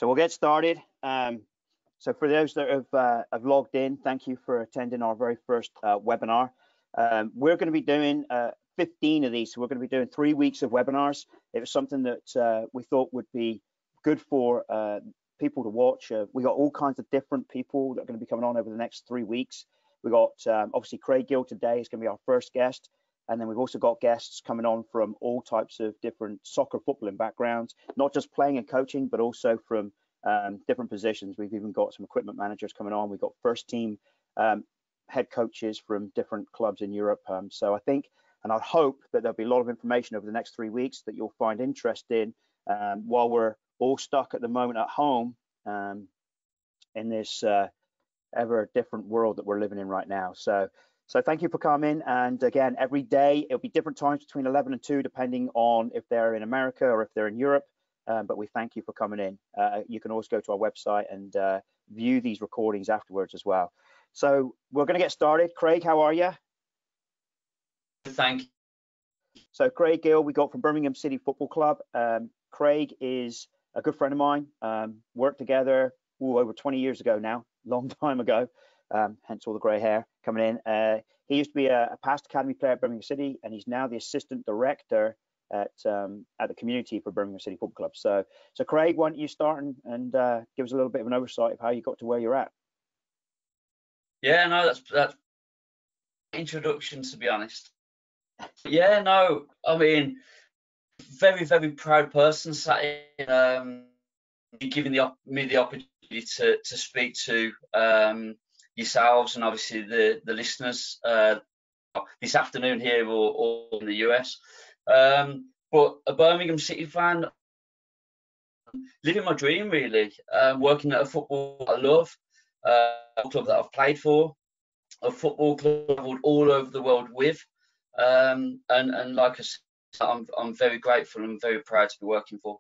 So we'll get started. So for those that have logged in, thank you for attending our very first webinar. We're going to be doing 15 of these. So we're going to be doing 3 weeks of webinars. It was something that we thought would be good for people to watch. We got all kinds of different people that are going to be coming on over the next 3 weeks. We got obviously Craig Gills today is going to be our first guest. And then we've also got guests coming on from all types of different soccer, footballing backgrounds, not just playing and coaching, but also from different positions. We've even got some equipment managers coming on. We've got first team head coaches from different clubs in Europe. So I think, and I hope that there'll be a lot of information over the next 3 weeks that you'll find interesting while we're all stuck at the moment at home in this ever different world that we're living in right now. So thank you for coming. And again, every day it'll be different times between 11 and 2, depending on if they're in America or if they're in Europe. But we thank you for coming in. You can always go to our website and view these recordings afterwards as well. So we're going to get started. Craig, how are you? Thank you. So Craig Gill, we got from Birmingham City Football Club. Craig is a good friend of mine. Worked together over 20 years ago now, long time ago. Hence all the grey hair coming in. He used to be a past academy player at Birmingham City, and he's now the assistant director at the community for Birmingham City Football Club. So Craig, why don't you start and give us a little bit of an oversight of how you got to where you're at? Yeah, no, that's introduction, to be honest. Yeah, no, I mean, very, very proud person sat in, giving me the opportunity to speak to yourselves and obviously the listeners this afternoon here or in the US. But a Birmingham City fan, living my dream really, working at a football I love, a club that I've played for, a football club I've traveled all over the world with, and like I said, I'm very grateful and very proud to be working for.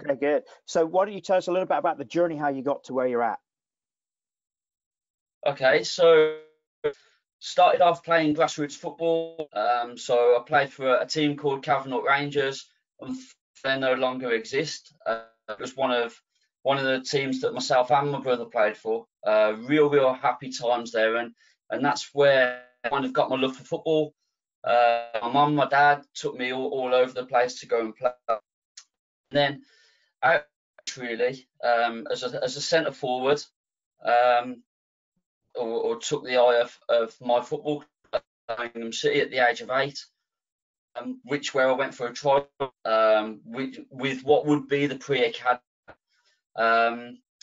Okay, good. So why don't you tell us a little bit about the journey, how you got to where you're at? Okay, so started off playing grassroots football. So I played for a team called Cavanagh Rangers, and they no longer exist. It was one of the teams that myself and my brother played for. Real happy times there, and that's where I kind of got my love for football. My mum, my dad took me all over the place to go and play. And then out really as a centre forward. Or took the eye of my football club at Birmingham City at the age of 8, where I went for a trial with what would be the pre-academy.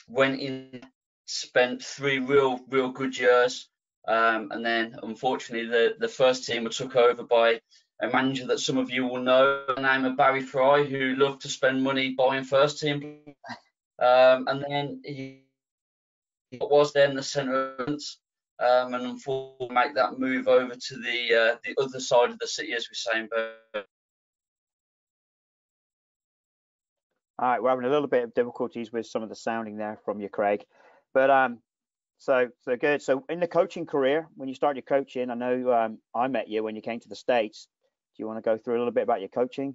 Went in, spent 3 real good years, and then unfortunately the first team were took over by a manager that some of you will know, the name of Barry Fry, who loved to spend money buying first team, and then he was then the centre of and unfortunately make that move over to the other side of the city, as we say in Birmingham. All right, we're having a little bit of difficulties with some of the sounding there from you, Craig. But so good. So in the coaching career, when you started your coaching, I know I met you when you came to the States. Do you want to go through a little bit about your coaching?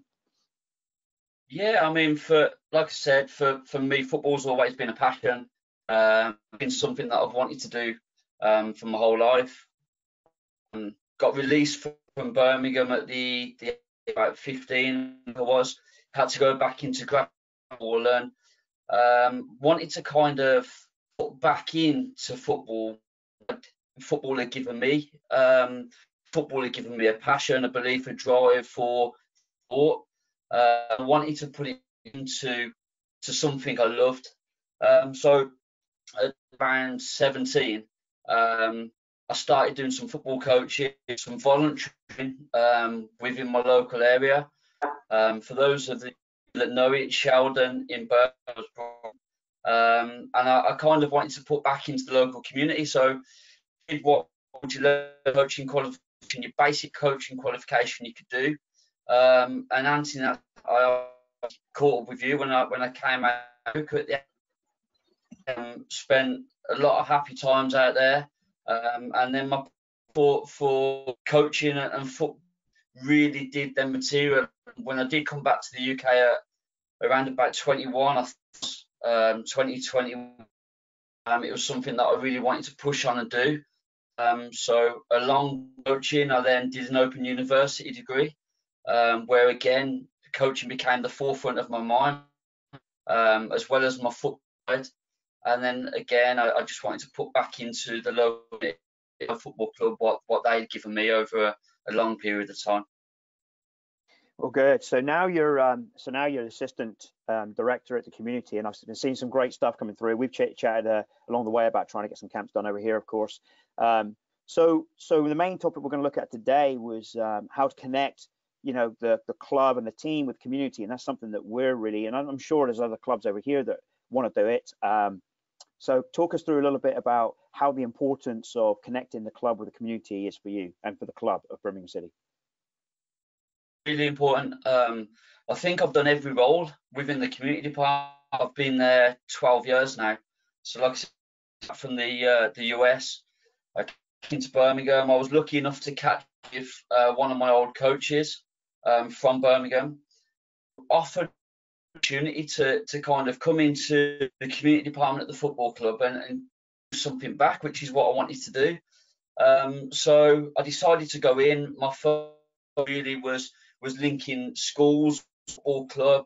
Yeah, I mean, like I said, for me, football's always been a passion. Been something that I've wanted to do for my whole life. Got released from Birmingham at the about 15. I had to go back into grad school and wanted to kind of put back into football. Football had given me a passion, a belief, a drive for sport. I wanted to put it into something I loved. So at around 17, I started doing some football coaching, some volunteering within my local area. For those of you that know it, Sheldon in Birmingham, and I kind of wanted to put back into the local community. So what would you learn coaching qualification, your basic coaching qualification you could do. And Anthony, that I caught up with you when I came out at the spent a lot of happy times out there, and then my support for coaching and football really did then material when I did come back to the UK around about 21, 2020, it was something that I really wanted to push on and do. So along coaching, I then did an open university degree, where again, coaching became the forefront of my mind, as well as my football side. And then again, I just wanted to put back into the local football club what they had given me over a long period of time. Well, good. So now you're assistant director at the community, and I've been seeing some great stuff coming through. We've chatted along the way about trying to get some camps done over here, of course. So the main topic we're going to look at today was how to connect, the club and the team with community, and that's something that we're really, and I'm sure there's other clubs over here that want to do it. So talk us through a little bit about how the importance of connecting the club with the community is for you and for the club of Birmingham City. Really important. I think I've done every role within the community department. I've been there 12 years now. So like I said, from the US, I came to Birmingham. I was lucky enough to catch with one of my old coaches from Birmingham, offered opportunity to kind of come into the community department at the football club and do something back, which is what I wanted to do. So I decided to go in. My first really was linking schools, football club.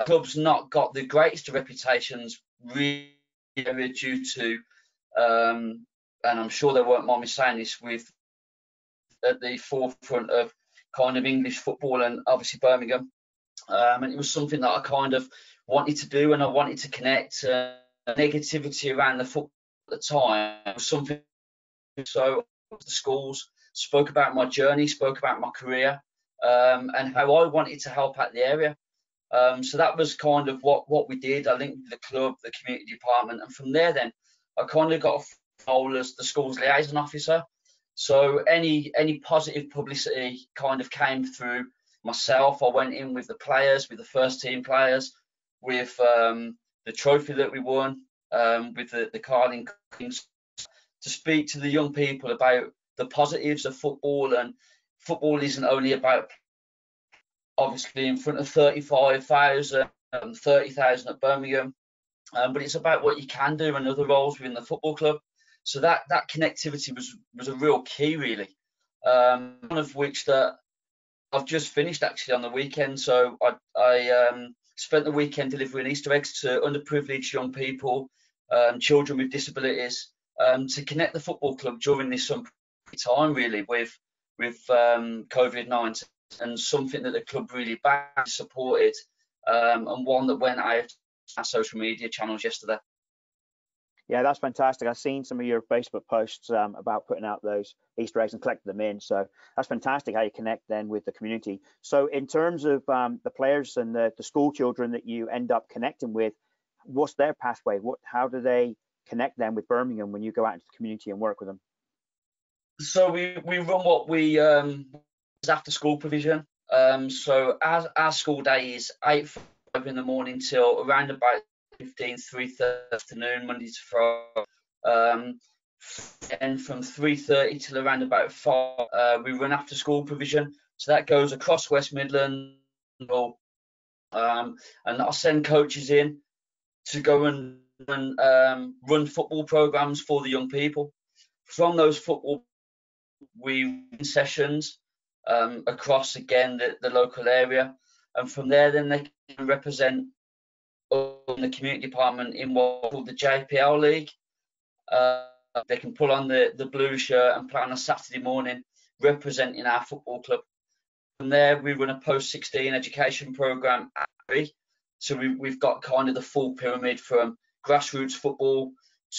Club's not got the greatest of reputations really due to, and I'm sure they won't mind me saying this, with at the forefront of kind of English football and obviously Birmingham. And it was something that I kind of wanted to do, and I wanted to connect. Negativity around the football at the time was something. So the schools spoke about my journey, spoke about my career, and how I wanted to help out the area. So that was kind of what we did. I linked with the club, the community department, and from there then I kind of got a role as the school's liaison officer. So any positive publicity kind of came through myself. I went in with the players, with the first team players, with the trophy that we won, with the Carling Kings, to speak to the young people about the positives of football. And football isn't only about, obviously, in front of 35,000, 30,000 at Birmingham, but it's about what you can do and other roles within the football club. So that connectivity was a real key, really. One of which that I've just finished actually on the weekend. So I spent the weekend delivering Easter eggs to underprivileged young people, children with disabilities, to connect the football club during this time, really, with COVID-19, and something that the club really backed, supported, and one that went out on social media channels yesterday. Yeah, that's fantastic. I've seen some of your Facebook posts about putting out those Easter eggs and collecting them in. So that's fantastic how you connect then with the community. So in terms of the players and the school children that you end up connecting with, what's their pathway? How do they connect them with Birmingham when you go out into the community and work with them? So we run what we after school provision. So our school day is 8:05 in the morning till around about 3:30 afternoon, Monday to Friday. And from 3:30 till around about 5, we run after school provision. So that goes across West Midlands, and I'll send coaches in to go and run football programs for the young people. From those football, we run sessions across again the local area, and from there then they can represent the community department in what's called the JPL League. They can pull on the blue shirt and play on a Saturday morning representing our football club. From there we run a post-16 education programme. So we've got kind of the full pyramid from grassroots football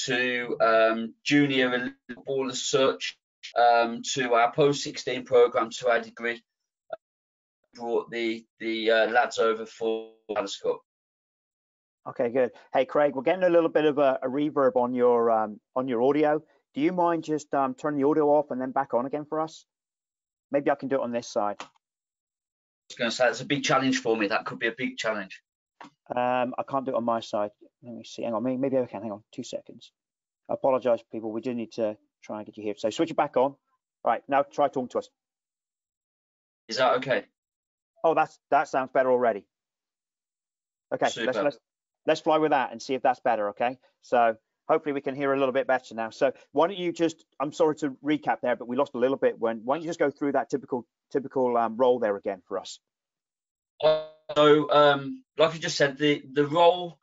to junior football as such, to our post-16 programme, to our degree. Brought the lads over for the Cup. Okay, good. Hey, Craig, we're getting a little bit of a reverb on your audio. Do you mind just turning the audio off and then back on again for us? Maybe I can do it on this side. I was going to say, it's a big challenge for me. That could be a big challenge. I can't do it on my side. Let me see. Hang on. Maybe I can. Hang on. 2 seconds. I apologize, people. We do need to try and get you here. So switch it back on. All right. Now try talking to us. Is that okay? Oh, that sounds better already. Okay, Super. let's fly with that and see if that's better. Okay, so hopefully we can hear a little bit better now. So why don't you just, I'm sorry to recap there, but we lost a little bit. Why don't you just go through that typical role there again for us? So, like I just said, the role,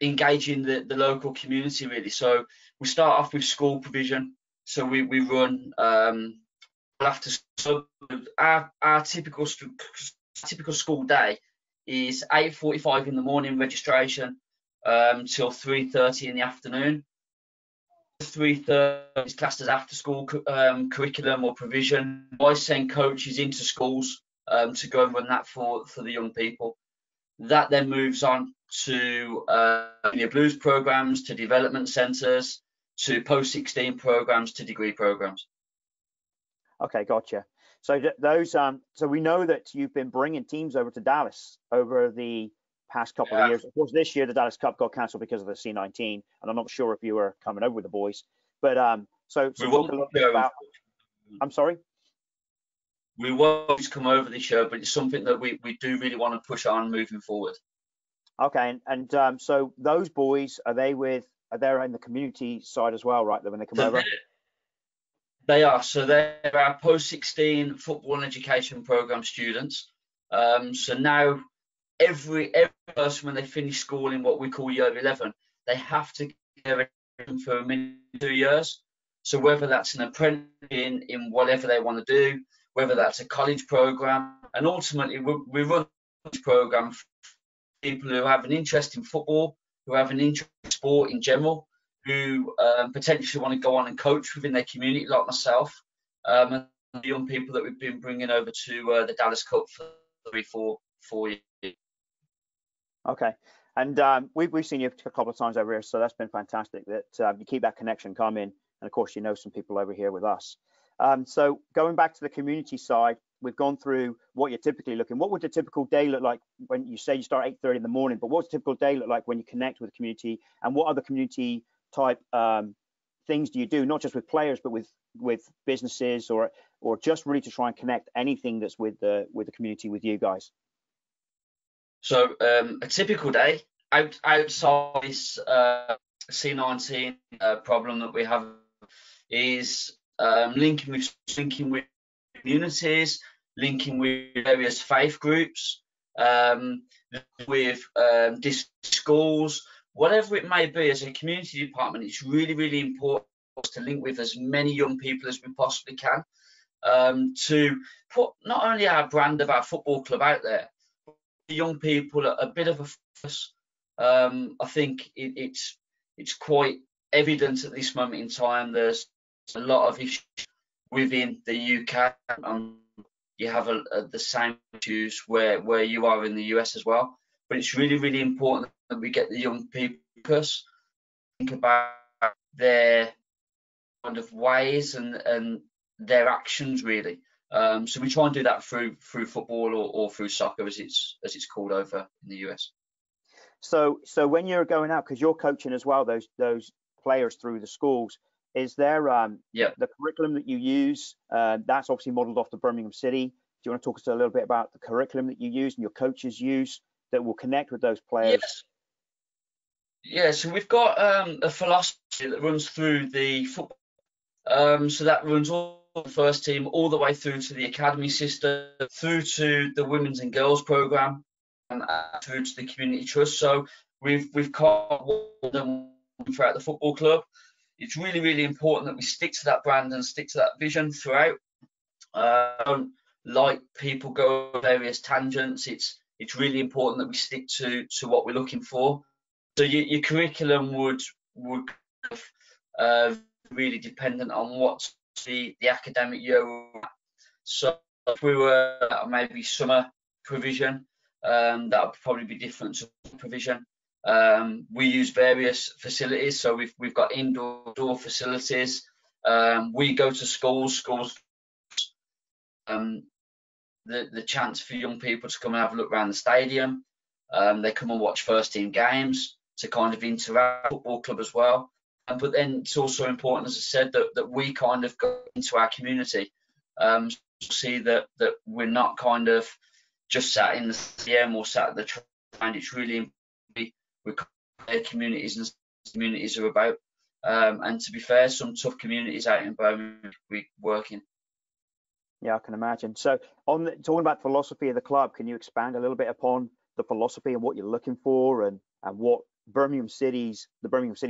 engaging the local community really. So we start off with school provision. So we run after, so our typical school day is 8:45 in the morning registration, till 3:30 in the afternoon. 3:30 is classed as after school curriculum or provision. I send coaches into schools to go and run that for the young people. That then moves on to junior blues programs, to development centres, to post-16 programs, to degree programs. Okay, gotcha. So those, so we know that you've been bringing teams over to Dallas over the past couple of years. Of course, this year the Dallas Cup got cancelled because of the C-19, and I'm not sure if you were coming over with the boys. But so talk a little bit about. I'm sorry. We won't come over this year, but it's something that we do really want to push on moving forward. Okay, and so those boys, are they in the community side as well, right? When they come over. They are. So they're our post-16 football and education program students. So now every person, when they finish school in what we call year 11, they have to get for a minimum 2 years. So whether that's an apprentice in whatever they want to do, whether that's a college program, and ultimately we run a program for people who have an interest in football, who have an interest in sport in general, who potentially want to go on and coach within their community, like myself, and the young people that we've been bringing over to the Dallas Cup for 4 years. Okay, and we've seen you a couple of times over here, so that's been fantastic. That you keep that connection coming, and of course you know some people over here with us. So going back to the community side, we've gone through what you're typically looking. What would a typical day look like when you say you start 8:30 in the morning? But what's a typical day look like when you connect with the community, and what other community type things do you do, not just with players, but with businesses, or just really to try and connect anything that's with the community with you guys? So a typical day outside this C-19 problem that we have is linking with communities, linking with various faith groups, with schools, whatever it may be. As a community department, it's really, really important to link with as many young people as we possibly can, to put not only our brand of our football club out there, but the young people a bit of a focus. I think it's quite evident at this moment in time. There's a lot of issues within the UK. You have the same issues where you are in the US as well. But it's really, really important that we get the young people to think about their kind of ways and their actions really. So we try and do that through football or through soccer, as it's called over in the US. So when you're going out, because you're coaching as well, those players through the schools, is there the curriculum that you use? That's obviously modelled off the Birmingham City. Do you want to talk us a little bit about the curriculum that you use and your coaches use that will connect with those players? Yes. Yeah, so we've got a philosophy that runs through the football. So that runs all the first team, all the way through to the academy system, through to the women's and girls program, and through to the community trust. So we've got them throughout the football club. It's really, really important that we stick to that brand and stick to that vision throughout. Don't like people go various tangents. It's really important that we stick to what we're looking for. So your curriculum would really dependent on what's the academic year. So if we were maybe summer provision, that would probably be different to provision. We use various facilities, so we've got indoor facilities. We go to schools. The chance for young people to come and have a look around the stadium. They come and watch first team games to kind of interact with the football club as well. But then it's also important, as I said, that we kind of go into our community, see that we're not kind of just sat in the stadium or sat at the and it's really important where communities are about. And to be fair, some tough communities out in Birmingham we work in. Yeah, I can imagine. So, talking about philosophy of the club, can you expand a little bit upon the philosophy and what you're looking for, and what the Birmingham City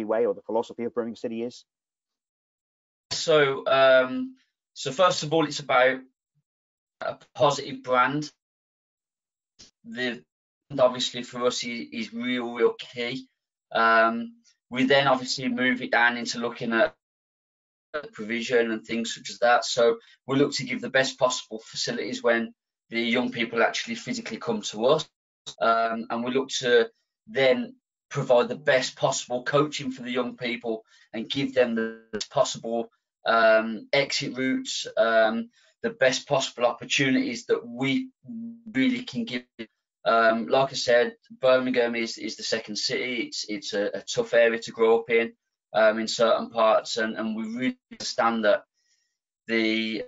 way, or the philosophy of Birmingham City is? So, so first of all, it's about a positive brand. The obviously for us is real key. We then obviously move it down into looking at provision and things such as that. So we look to give the best possible facilities when the young people actually physically come to us, and we look to then provide the best possible coaching for the young people and give them the best possible exit routes, the best possible opportunities that we really can give. Like I said, Birmingham is the second city. It's a tough area to grow up in certain parts, and we really understand that the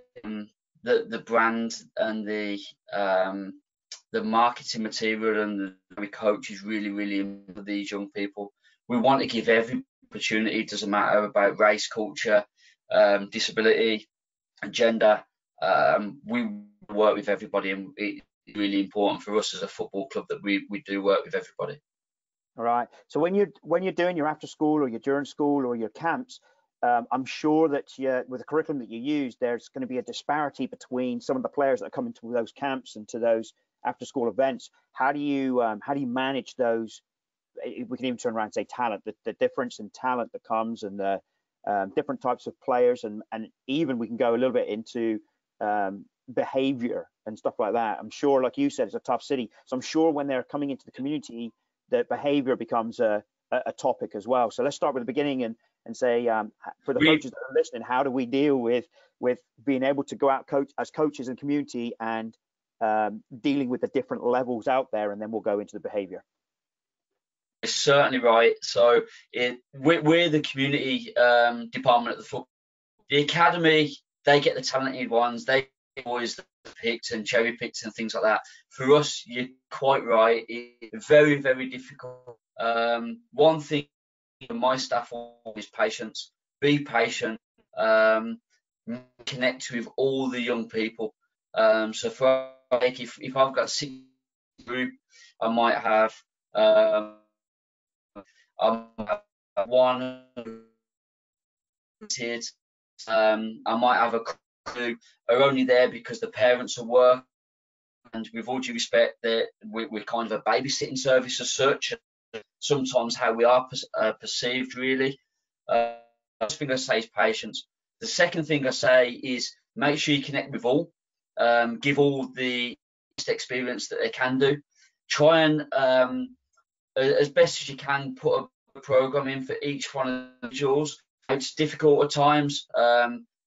brand and the marketing material and the coach is really important for these young people. We want to give every opportunity. It doesn't matter about race, culture, disability, gender. We work with everybody, and it's really important for us as a football club that we do work with everybody. All right. So when you're doing your after school or your during school or your camps, I'm sure that with the curriculum that you use, there's going to be a disparity between some of the players that are coming to those camps and to those after school events. How do you manage those? We can even turn around and say talent, the difference in talent that comes, and the different types of players, and even we can go a little bit into behavior and stuff like that. I'm sure, like you said, it's a tough city, so I'm sure when they're coming into the community, that behavior becomes a topic as well. So let's start with the beginning and say, for the coaches that are listening, how do we deal with being able to go out as coaches in the community and dealing with the different levels out there, and then we'll go into the behavior. It's certainly right. So we're the community department at the football. The academy, they get the talented ones. They always picked and cherry picked and things like that. For us, you're quite right. It's very difficult. One thing for my staff is patience. Be patient. Connect with all the young people. So for if I've got 6 group, I might have one kids. I might have a who are only there because the parents are working, and with all due respect, that we're kind of a babysitting service as such. Sometimes how we are perceived, really. The first thing I say is patience. The second thing I say is make sure you connect with all. Give all the best experience that they can do. Try and as best as you can put a program in for each one of the individuals. It's difficult at times.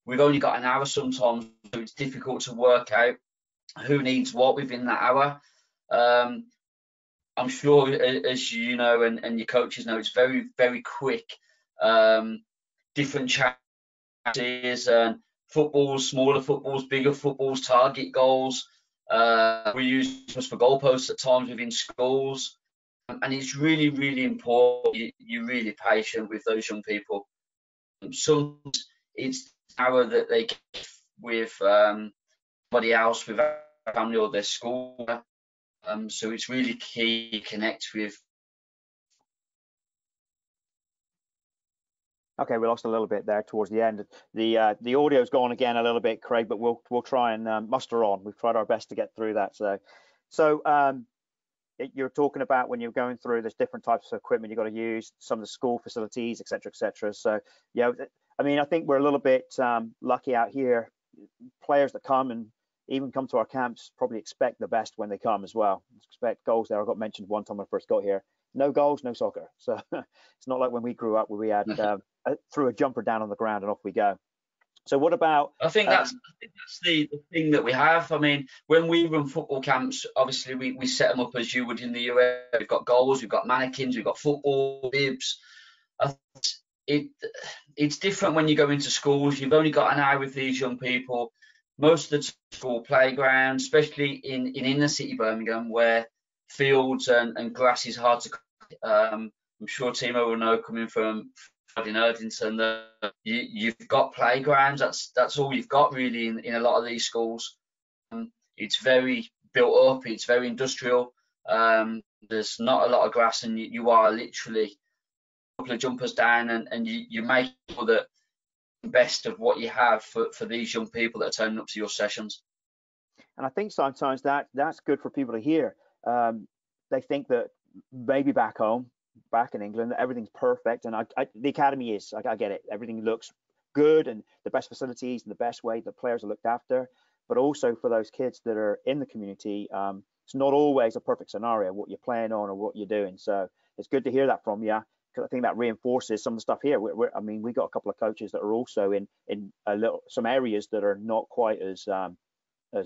We've only got an hour sometimes, so it's difficult to work out who needs what within that hour. I'm sure, as you know, and your coaches know, it's very quick. Different challenges and footballs, smaller footballs, bigger footballs, target goals. We use this for goalposts at times within schools. And it's really important you're really patient with those young people. Sometimes it's an hour that they get with somebody else, with their family or their school. So it's really key to connect with. Okay, we lost a little bit there towards the end. The audio's gone again a little bit, Craig, but we'll try and muster on. We've tried our best to get through that. So you're talking about when you're going through, there's different types of equipment you've got to use, some of the school facilities, etc. So yeah, I mean, I think we're a little bit lucky out here. Players that come and even come to our camps probably expect the best when they come as well. Expect goals there. I got mentioned one time when I first got here. No goals, no soccer. So it's not like when we grew up where we had threw a jumper down on the ground and off we go. So what about? I think that's the thing that we have. I mean, when we run football camps, obviously we set them up as you would in the US. We've got goals, we've got mannequins, we've got football bibs. It's different when you go into schools. You've only got an hour with these young people. Most of the school playgrounds, especially in inner city Birmingham, where fields and grass is hard to. I'm sure Timo will know, coming from in Erdington, that you've got playgrounds. That's all you've got really in a lot of these schools. It's very built up. It's very industrial. There's not a lot of grass, and you are literally a couple of jumpers down, and you make sure that the best of what you have for these young people that are turning up to your sessions. And I think sometimes that's good for people to hear. They think that maybe back home, back in England, everything's perfect, and the academy is. I get it. Everything looks good, and the best facilities and the best way the players are looked after. But also for those kids that are in the community, it's not always a perfect scenario what you're playing on or what you're doing. So it's good to hear that from you, because I think that reinforces some of the stuff here. I mean, we got a couple of coaches that are also in some areas that are not quite as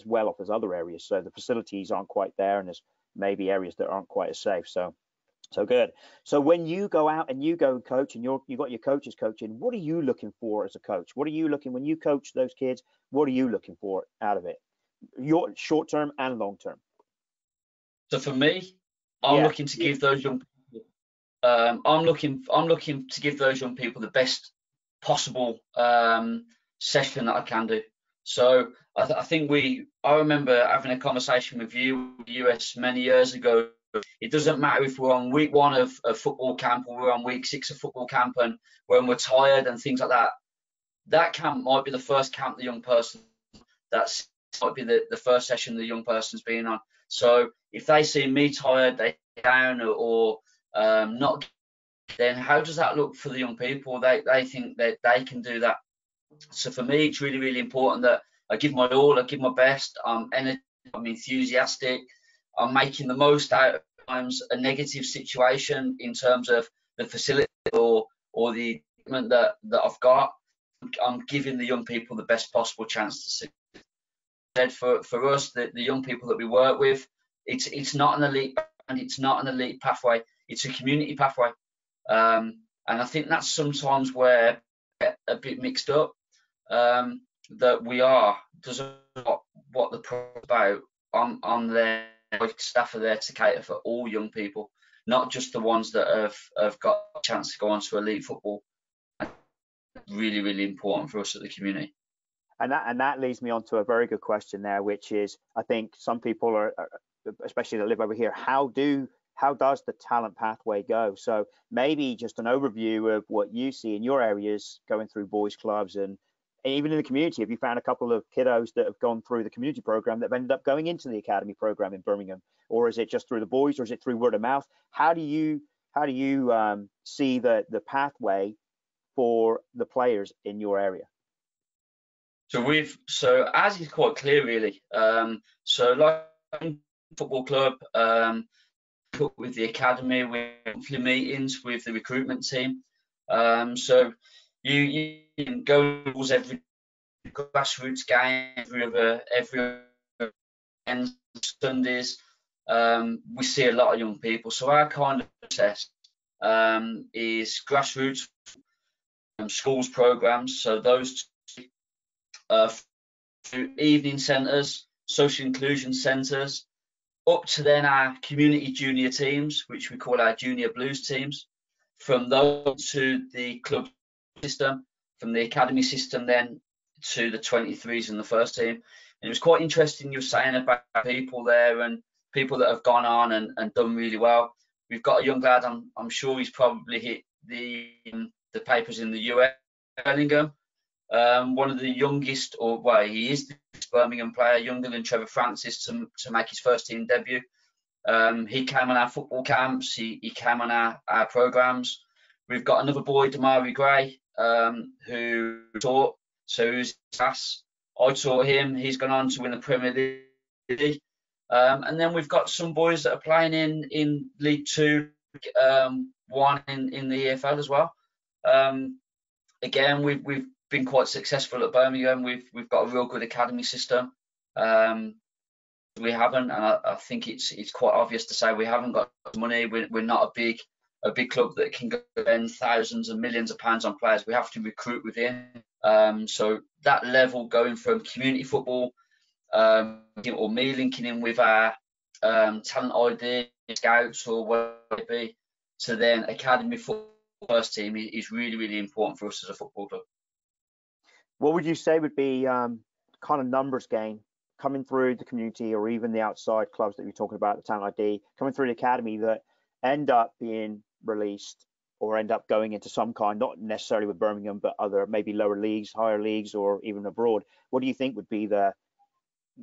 well off as other areas. So the facilities aren't quite there, and there's maybe areas that aren't quite as safe. So good. So when you go out and you go and coach, and you got your coaches coaching, what are you looking for as a coach? What are you looking when you coach those kids? What are you looking for out of it? Your short term and long term. So for me, I'm looking to give those young people. I'm looking to give those young people the best possible session that I can do. So I think I remember having a conversation with you, US, many years ago. It doesn't matter if we're on week 1 of football camp or we're on week 6 of football camp, and when we're tired and things like that. That camp might be the first camp the young person. That might be the first session the young person's been on. So if they see me tired, they down or not, then how does that look for the young people? They think that they can do that. So for me, it's really, really important that I give my all, I give my best. I'm enthusiastic. I'm making the most out of times a negative situation in terms of the facility or the equipment that I've got. I'm giving the young people the best possible chance to succeed. For us, the young people that we work with, it's not an elite and it's not an elite pathway. It's a community pathway, and I think that's sometimes where we get a bit mixed up. That we are doesn't what the program's about. I'm there. Staff are there to cater for all young people, not just the ones that have got a chance to go on to elite football. Really, really important for us at the community. And that leads me on to a very good question there, which is, I think some people are especially that live over here, how does the talent pathway go? So maybe just an overview of what you see in your areas going through boys clubs, and even in the community. Have you found a couple of kiddos that have gone through the community program that have ended up going into the academy program in Birmingham, or is it just through the boys, or is it through word of mouth? How do you see the pathway for the players in your area? So as is quite clear, really. So like football club, with the academy, with monthly meetings with the recruitment team. So you can go to every grassroots game, every Sundays. We see a lot of young people. So our kind of process is grassroots, schools programs. So those evening centres, social inclusion centres, up to then our community junior teams, which we call our junior blues teams. From those to the club system, from the academy system then to the 23s and the first team. And it was quite interesting you were saying about people there and people that have gone on and done really well. We've got a young lad, I'm sure he's probably hit the papers in the US, Birmingham. One of the youngest, he is the Birmingham player, younger than Trevor Francis, to make his first team debut. He came on our football camps, he came on our programs. We've got another boy, Damari Gray, who taught, so who's class. I taught him, he's gone on to win the Premier League. And then we've got some boys that are playing in League 2, one in the EFL as well. Again, we've been quite successful at Birmingham. We've got a real good academy system. We haven't, and I think it's quite obvious to say we haven't got money. We're not a big club that can spend thousands and millions of pounds on players. We have to recruit within. So that level, going from community football, or me linking in with our talent ID scouts or whatever it be, to then academy football first team is really, really important for us as a football club. What would you say would be kind of numbers gain coming through the community or even the outside clubs that you're talking about, the Talent ID, coming through the academy that end up being released or end up going into some kind, not necessarily with Birmingham, but other maybe lower leagues, higher leagues, or even abroad? What do you think would be the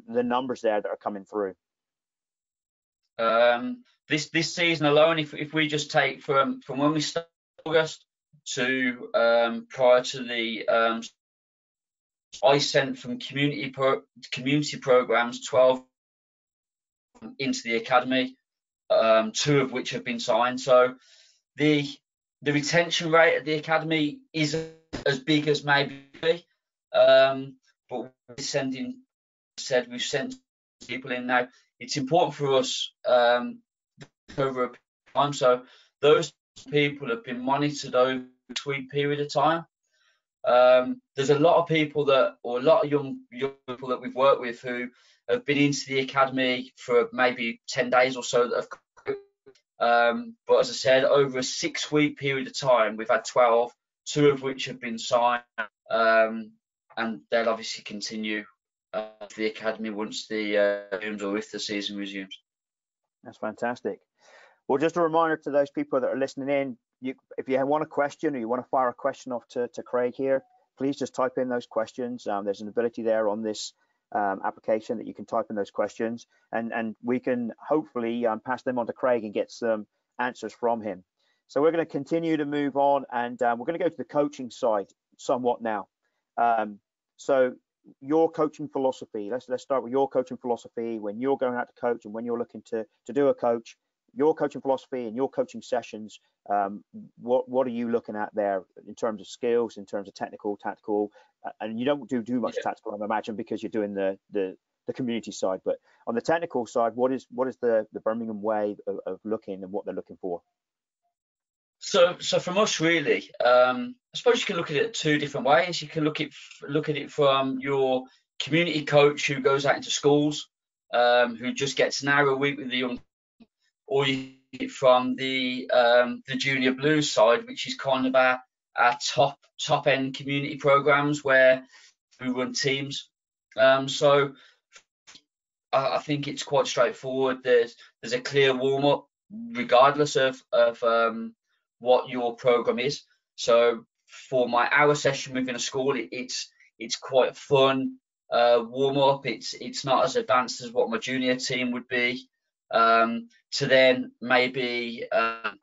numbers there that are coming through? This season alone, if we just take from when we started August to prior to the I sent from community programs 12 into the academy, 2 of which have been signed. So the retention rate at the academy isn't as big as maybe, but we've sent people in now. It's important for us over a time. So those people have been monitored over a 2-week period of time. There's a lot of people a lot of young people that we've worked with who have been into the academy for maybe 10 days or so that have but as I said, over a 6-week period of time, we've had 12, 2 of which have been signed, and they'll obviously continue the academy once the resumes or if the season resumes. That's fantastic. Well, just a reminder to those people that are listening in, if you want a question or you want to fire a question off to Craig here, please just type in those questions. There's an ability there on this application that you can type in those questions, and we can hopefully pass them on to Craig and get some answers from him. So we're going to continue to move on, and we're going to go to the coaching side somewhat now. So your coaching philosophy, let's start with your coaching philosophy when you're going out to coach and when you're looking to do a coach, your coaching philosophy and your coaching sessions. What are you looking at there in terms of skills, in terms of tactical, and you don't do much tactical, I imagine, because you're doing the community side, but on the technical side, what is the Birmingham way of looking and what they're looking for? So from us, really, I suppose you can look at it 2 different ways. You can look at it from your community coach who goes out into schools, who just gets an hour a week with the young, or you get it from the junior blues side, which is kind of our top end community programs where we run teams. So I think it's quite straightforward. There's a clear warm up regardless of what your program is. So for my hour session within a school, it's quite fun warm up. It's not as advanced as what my junior team would be. To then maybe I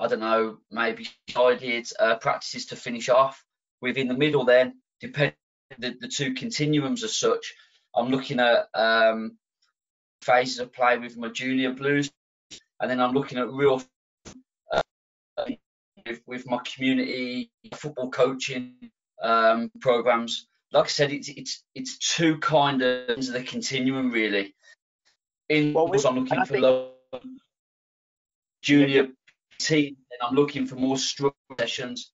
don't know, maybe guided practices to finish off within the middle. Then depending the 2 continuums as such, I'm looking at phases of play with my junior blues, and then I'm looking at real with my community football coaching programs. Like I said, it's 2 kind of ends of the continuum really. I'm looking for low junior team, and I'm looking for more structured sessions.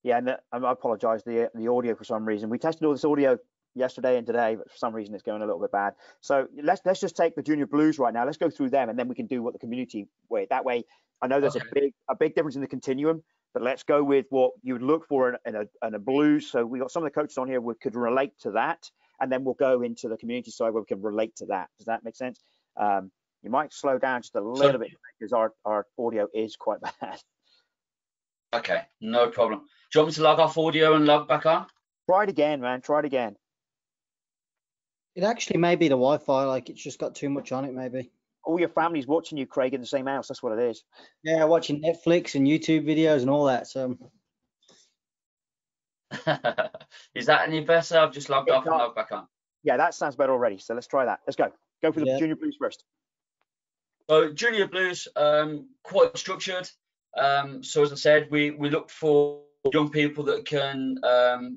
Yeah, and I apologise, the audio for some reason. We tested all this audio yesterday and today, but for some reason it's going a little bit bad. So let's just take the junior blues right now. Let's go through them, and then we can do what the community way. That way, I know there's a big difference in the continuum, but let's go with what you would look for in a blues. So we got some of the coaches on here who could relate to that, and then we'll go into the community side where we can relate to that. Does that make sense? You might slow down just a little bit because our audio is quite bad. Okay, no problem. Do you want me to log off audio and log back on? Try it again, man. Try it again. It actually may be the Wi-Fi, like it's just got too much on it, maybe. All your family's watching you, Craig, in the same house. That's what it is. Yeah, watching Netflix and YouTube videos and all that. So. Is that any better? I've just logged off and logged back on. Yeah, that sounds better already. So let's try that. Let's go. Go for the junior blues first. So junior blues, quite structured. So as I said, we look for young people that can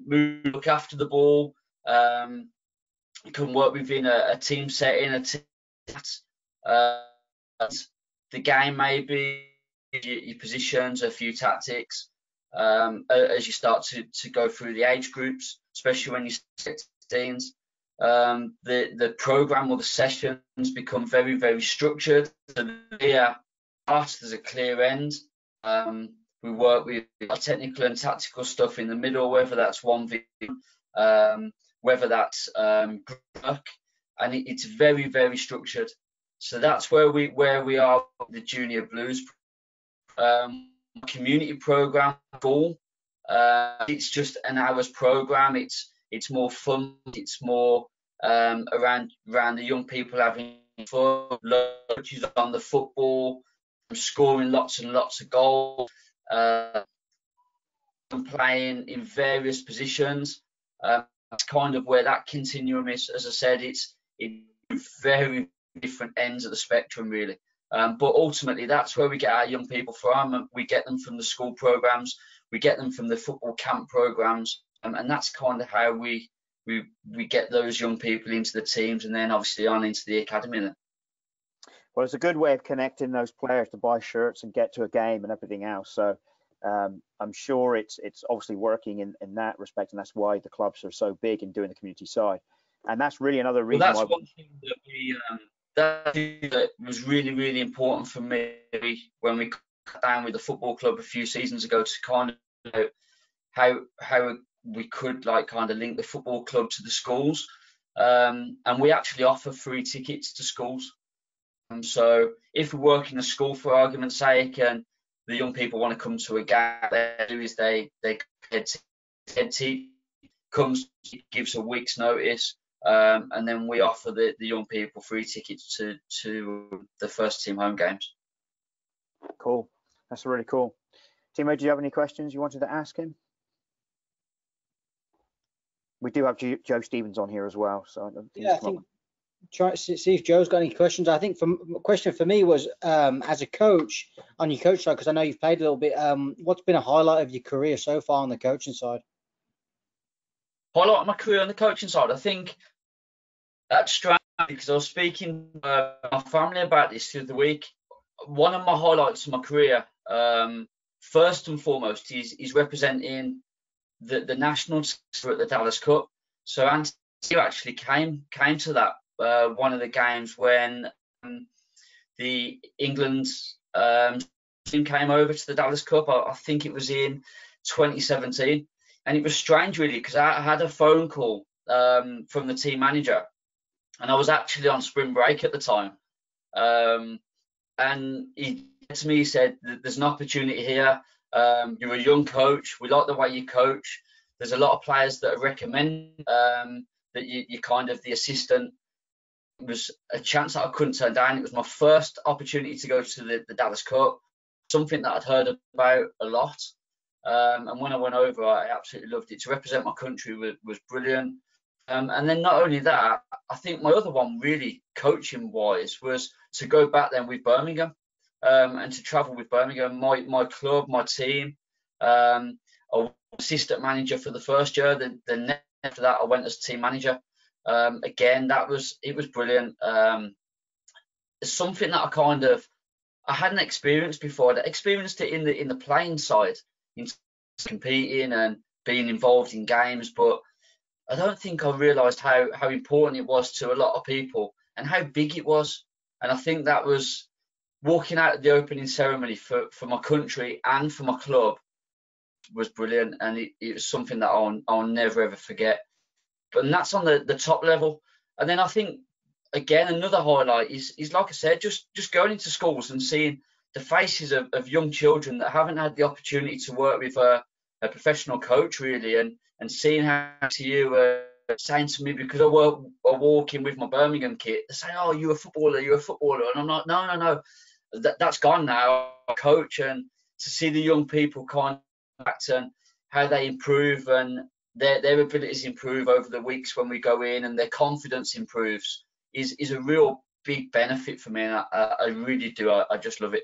move, look after the ball, can work within a team setting, the game maybe, your positions, a few tactics, as you start to go through the age groups, especially when you 16s. The program or the sessions become very, very structured. So there's a clear end. We work with technical and tactical stuff in the middle, whether that's 1v, whether that's group, and it's very, very structured. So that's where we are with the Junior Blues community program. Goal. It's just an hour's program. It's more fun. It's more around the young people having fun, coaches on the football, scoring lots and lots of goals, playing in various positions. That's kind of where that continuum is. As I said, it's very different ends of the spectrum, really. But ultimately, that's where we get our young people from. We get them from the school programs, we get them from the football camp programs, and that's kind of how we get those young people into the teams, and then obviously on into the academy then. Well, it's a good way of connecting those players to buy shirts and get to a game and everything else. So I'm sure it's obviously working in that respect, and that's why the clubs are so big in doing the community side. And that's really another reason why. One thing that was really, really important for me when we got down with the football club a few seasons ago, to kind of know how we could kind of link the football club to the schools, and we actually offer free tickets to schools. So if we work in a school, for argument's sake, and the young people want to come to a game, they do is they head team comes, gives a week's notice, and then we offer the young people free tickets to the first team home games. Cool. That's really cool. Timo, do you have any questions you wanted to ask him? We do have Joe Stevens on here as well, so I think try to see if Joe's got any questions. I think a question for me was, as a coach, on your coach side, because I know you've played a little bit, what's been a highlight of your career so far on the coaching side? Highlight of my career on the coaching side, I think that's strange, because I was speaking to my family about this the other week. One of my highlights of my career, first and foremost, is representing the national team at the Dallas Cup. So Anthony actually came to that one of the games when the England team came over to the Dallas Cup. I think it was in 2017, and it was strange really, because I had a phone call from the team manager, and I was actually on spring break at the time, and he said to me, he said, "There's an opportunity here. You're a young coach. We like the way you coach. There's a lot of players that recommend that you're kind of the assistant." It was a chance that I couldn't turn down. It was my first opportunity to go to the Dallas Cup, something that I'd heard about a lot. And when I went over, I absolutely loved it. To represent my country was brilliant. And then not only that, I think my other one really coaching wise was to go back then with Birmingham, and to travel with Birmingham, my club, my team. I was assistant manager for the first year. Then next after that, I went as team manager. Again, it was brilliant. It's something that I hadn't experienced before. I experienced it in the playing side, in competing and being involved in games, but I don't think I realised how important it was to a lot of people and how big it was. And I think that was walking out of the opening ceremony for my country and for my club was brilliant, and it was something that I'll never ever forget. But that's on the top level. And then I think, again, another highlight is like I said, just going into schools and seeing the faces of young children that haven't had the opportunity to work with a professional coach, really, and seeing how to you saying to me, because I walk in with my Birmingham kit, they say, "Oh, you're a footballer," and I'm like, no, that's gone now, coach. And to see the young people kind of act and how they improve and their abilities improve over the weeks when we go in, and their confidence improves, is a real big benefit for me, and I really do. I just love it.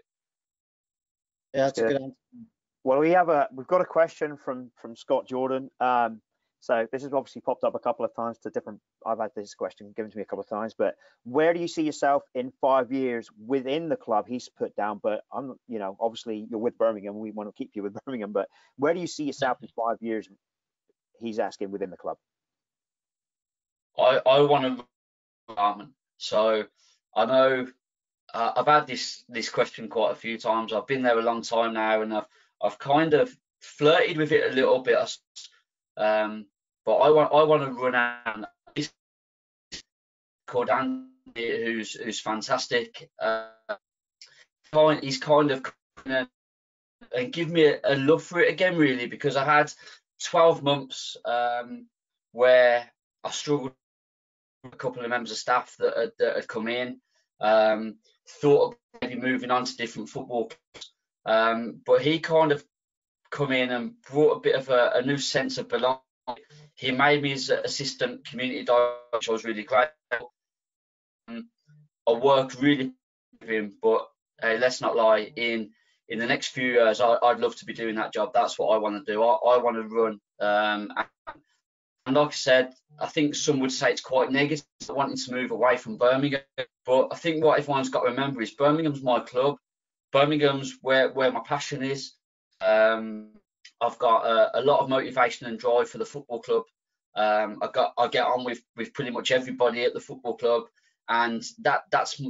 Yeah, that's a good answer. Well, we've got a question from Scott Jordan. So this has obviously popped up a couple of times I've had this question given to me a couple of times, but where do you see yourself in 5 years within the club? He's put down, but obviously you're with Birmingham. We want to keep you with Birmingham, but where do you see yourself in 5 years? He's asking within the club. I want to run. So I know I've had this question quite a few times. I've been there a long time now, and I've kind of flirted with it a little bit. But I want to run out. He's called Andy, who's fantastic. He's kind of and give me a love for it again, really, because I had 12 months where I struggled with a couple of members of staff that had come in, thought of maybe moving on to different football clubs, but he kind of come in and brought a bit of a new sense of belonging. He made me his assistant community director, which I was really grateful. I worked really with him, but let's not lie, in the next few years, I'd love to be doing that job. That's what I want to do. I want to run. And like I said, I think some would say it's quite negative, wanting to move away from Birmingham. But I think what everyone's got to remember is Birmingham's my club. Birmingham's where my passion is. I've got a lot of motivation and drive for the football club. I get on with pretty much everybody at the football club, and that's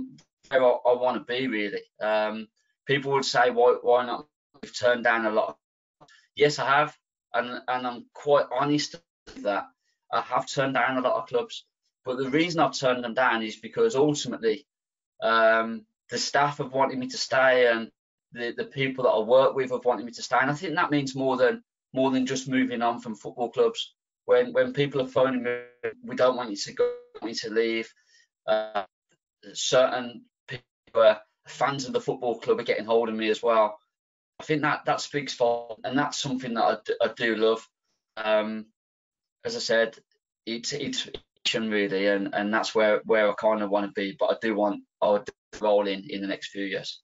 where I want to be, really. People would say, why not? We've turned down a lot. Yes, I have, and I'm quite honest with that. I have turned down a lot of clubs, but the reason I've turned them down is because ultimately the staff have wanted me to stay, and the people that I work with have wanted me to stay, and I think that means more than just moving on from football clubs. When people are phoning me, we don't want you to go, we want you to leave. Certain people who are fans of the football club are getting hold of me as well. I think that speaks for, and that's something that I do love. As I said, it's passion, really, and that's where I kind of want to be. But I would roll in the next few years.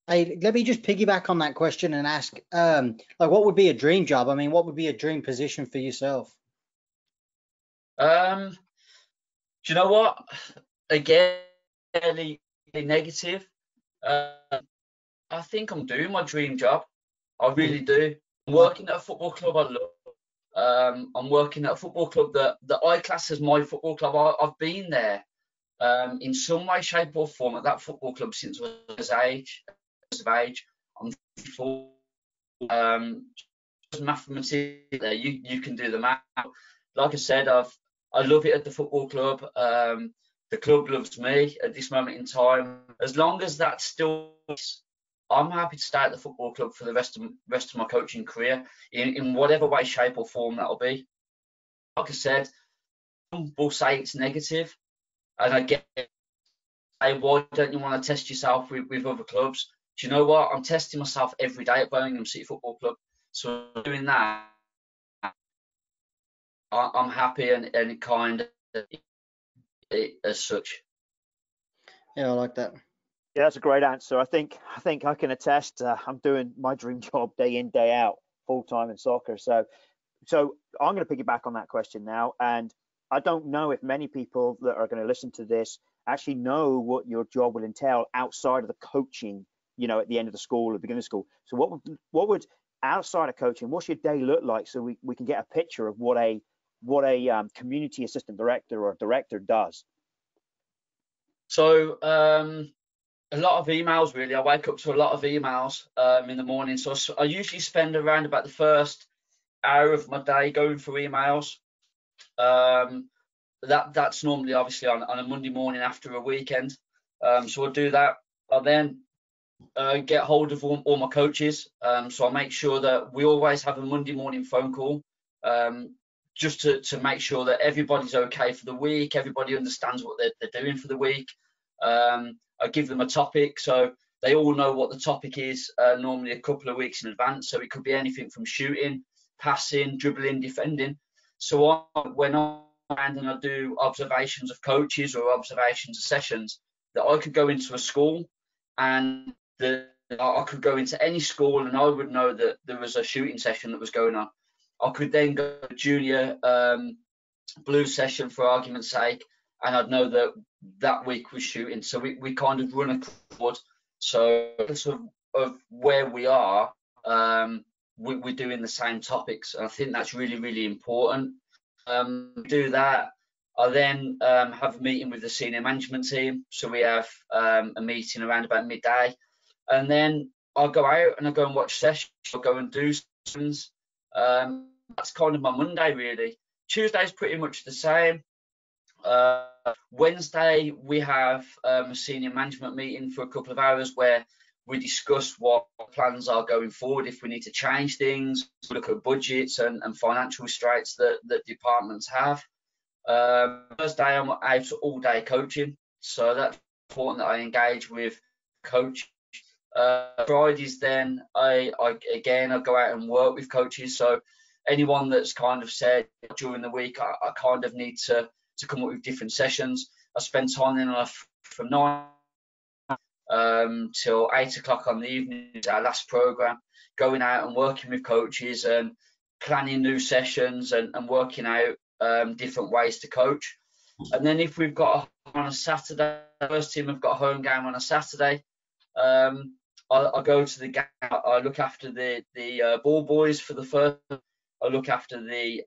Hey, let me just piggyback on that question and ask, like, what would be a dream job? I mean, what would be a dream position for yourself? Do you know what? Again, fairly negative. I think I'm doing my dream job. I really do. I'm working at a football club I love. I'm working at a football club that I class as my football club. I've been there in some way, shape, or form at that football club since I was of age. I'm 34. Mathematics there. You can do the math. Like I said, I love it at the football club. The club loves me at this moment in time. As long as that still, I'm happy to stay at the football club for the rest of my coaching career in whatever way, shape, or form that'll be. Like I said, some will say it's negative, and I get it. Hey, why don't you want to test yourself with other clubs? Do you know what? I'm testing myself every day at Birmingham City Football Club. So doing that, I'm happy and it kind of as such. Yeah, I like that. Yeah, that's a great answer. I think I can attest. I'm doing my dream job day in, day out, full time in soccer. So I'm going to piggyback on that question now. And I don't know if many people that are going to listen to this actually know what your job will entail outside of the coaching, at the end of the school or beginning of school. So what would outside of coaching, what's your day look like, so we can get a picture of what a community assistant director or director does? So a lot of emails, really. I wake up to a lot of emails in the morning. So I usually spend around about the first hour of my day going through emails. That's normally obviously on a Monday morning after a weekend. So I'll do that. I'll then get hold of all my coaches. So I'll make sure that we always have a Monday morning phone call, just to make sure that everybody's okay for the week, everybody understands what they're doing for the week. I give them a topic, so they all know what the topic is, normally a couple of weeks in advance. So it could be anything from shooting, passing, dribbling, defending. So when I'm around and I do observations of coaches or observations of sessions, that I could go into a school and I could go into any school and I would know that there was a shooting session that was going on. I could then go to a junior blue session, for argument's sake, and I'd know that week was shooting. So we kind of run a quad. So of where we are, we're doing the same topics. And I think that's really, really important. Do that. I then have a meeting with the senior management team. So we have a meeting around about midday, and then I'll go out and I go and watch sessions. I'll go and do sessions. That's kind of my Monday really. Tuesday's pretty much the same. Wednesday we have a senior management meeting for a couple of hours where we discuss what plans are going forward, if we need to change things, look at budgets and financial restraints that departments have. Thursday I'm out all day coaching, so that's important that I engage with coach. Fridays then I go out and work with coaches, so anyone that's kind of said during the week I kind of need to come up with different sessions. I spend time in from 9 till 8 o'clock on the evening, our last program, going out and working with coaches and planning new sessions and working out different ways to coach. And then if we've got on a Saturday, first team have got a home game on a Saturday, I go to the game. I look after the ball boys for the first. I look after the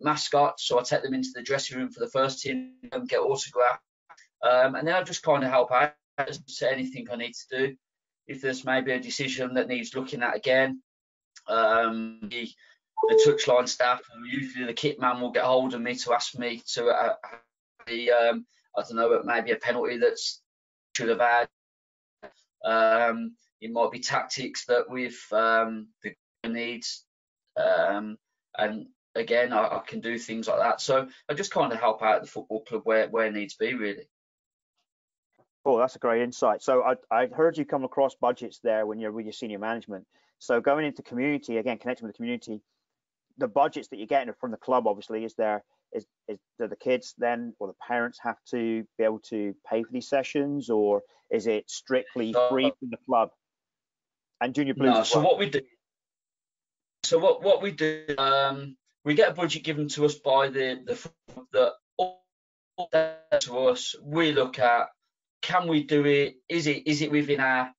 mascot, so I take them into the dressing room for the first team and get autographed. And then I just kind of help out to anything I need to do. If there's maybe a decision that needs looking at again, the touchline staff, usually the kit man, will get hold of me to ask me to I don't know, maybe a penalty that's should have had. It might be tactics that the needs. And again, I can do things like that. So I just kind of help out the football club where it needs to be, really. Oh, that's a great insight. So I heard you come across budgets there when you're with your senior management. So going into community, again, connecting with the community, the budgets that you're getting from the club, obviously, is do the kids then or the parents have to be able to pay for these sessions, or is it strictly free from the club? And Junior Blues as well. What we do, what we do, we get a budget given to us by the all to us. We look at, can we do it? Is it within our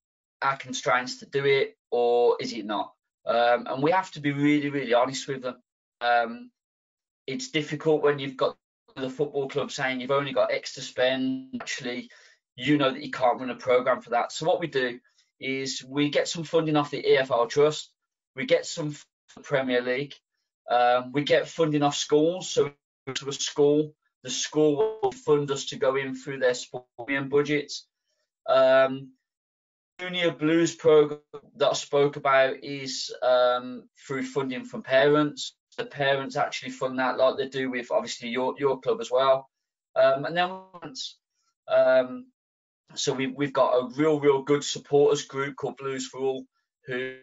constraints to do it, or is it not? And we have to be really, really honest with them. It's difficult when you've got the football club saying you've only got X to spend. Actually, you know that you can't run a program for that. So what we do is we get some funding off the EFL Trust. We get some from the Premier League. We get funding off schools. So to a school, the school will fund us to go in through their sporting budgets. Junior Blues program that I spoke about is through funding from parents. The parents actually fund that, like they do with obviously your club as well. And then so we've got a real good supporters group called Blues for All, who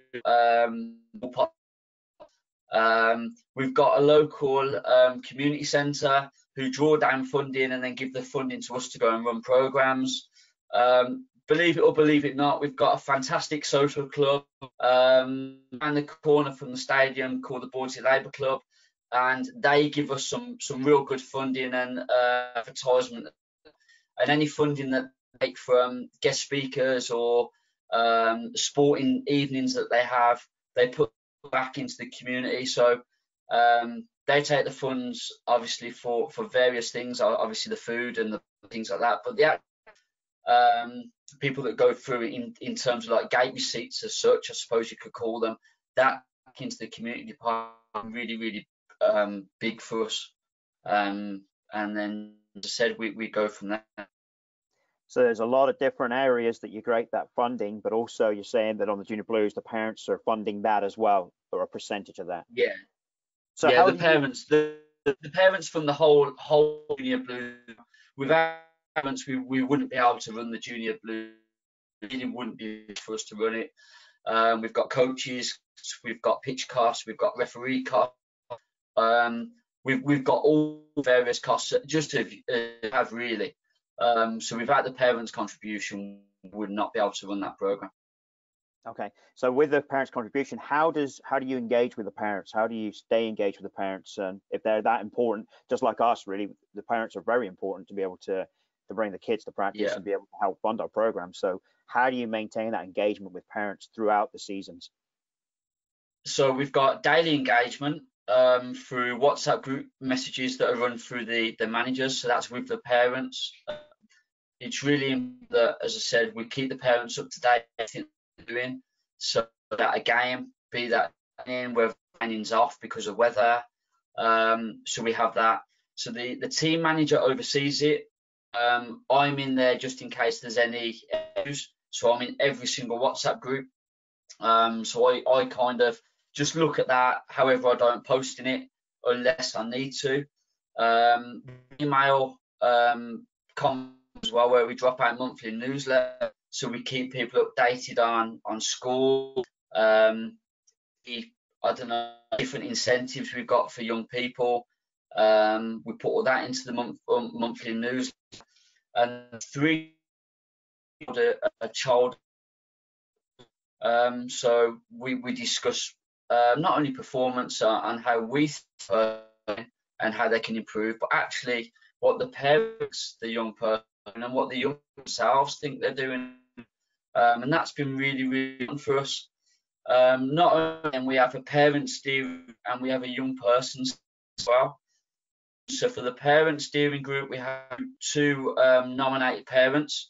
we've got a local community centre who draw down funding and then give the funding to us to go and run programs. Believe it or believe it not, we've got a fantastic social club around the corner from the stadium called the Bordesley Labour Club, and they give us some real good funding and advertisement, and any funding that they take from guest speakers or sporting evenings that they have, they put back into the community. So they take the funds obviously for various things, obviously the food and the things like that, but the people that go through it in terms of like gate receipts as such, I suppose you could call them, that back into the community department, really big for us. And then, as I said, we go from there. So there's a lot of different areas that you create that funding, but also you're saying that on the Junior Blues, the parents are funding that as well, or a percentage of that. Yeah. So yeah, the parents, the parents from the whole Junior Blues, without parents, we wouldn't be able to run the Junior Blues. It really wouldn't be for us to run it. We've got coaches, we've got pitch costs, we've got referee costs. We've got all various costs just to have really. So without the parents' contribution, we would not be able to run that program. Okay, so with the parents' contribution, how do you engage with the parents? How do you stay engaged with the parents? And if they're that important, just like us, really, the parents are very important to be able to bring the kids to practice and be able to help fund our program. So how do you maintain that engagement with parents throughout the seasons? So we've got daily engagement. through WhatsApp group messages that are run through the managers. So that's with the parents. It's really important that, as I said, we keep the parents up to date with everything they're doing. So that a game, be that in whether training's off because of weather. So we have that. So the team manager oversees it. I'm in there just in case there's any issues. So I'm in every single WhatsApp group. So I kind of just look at that. However, I don't post in it unless I need to. Email comments as well, where we drop out monthly newsletter, so we keep people updated on school. I don't know, different incentives we've got for young people. We put all that into the monthly news. And 3, a child. So we discuss not only performance and how we and how they can improve, but actually what the parents, the young person, and what the young themselves think they're doing. And that's been really, really fun for us. Not only we have a parent steering and we have a young person as well. So for the parent steering group, we have 2 nominated parents,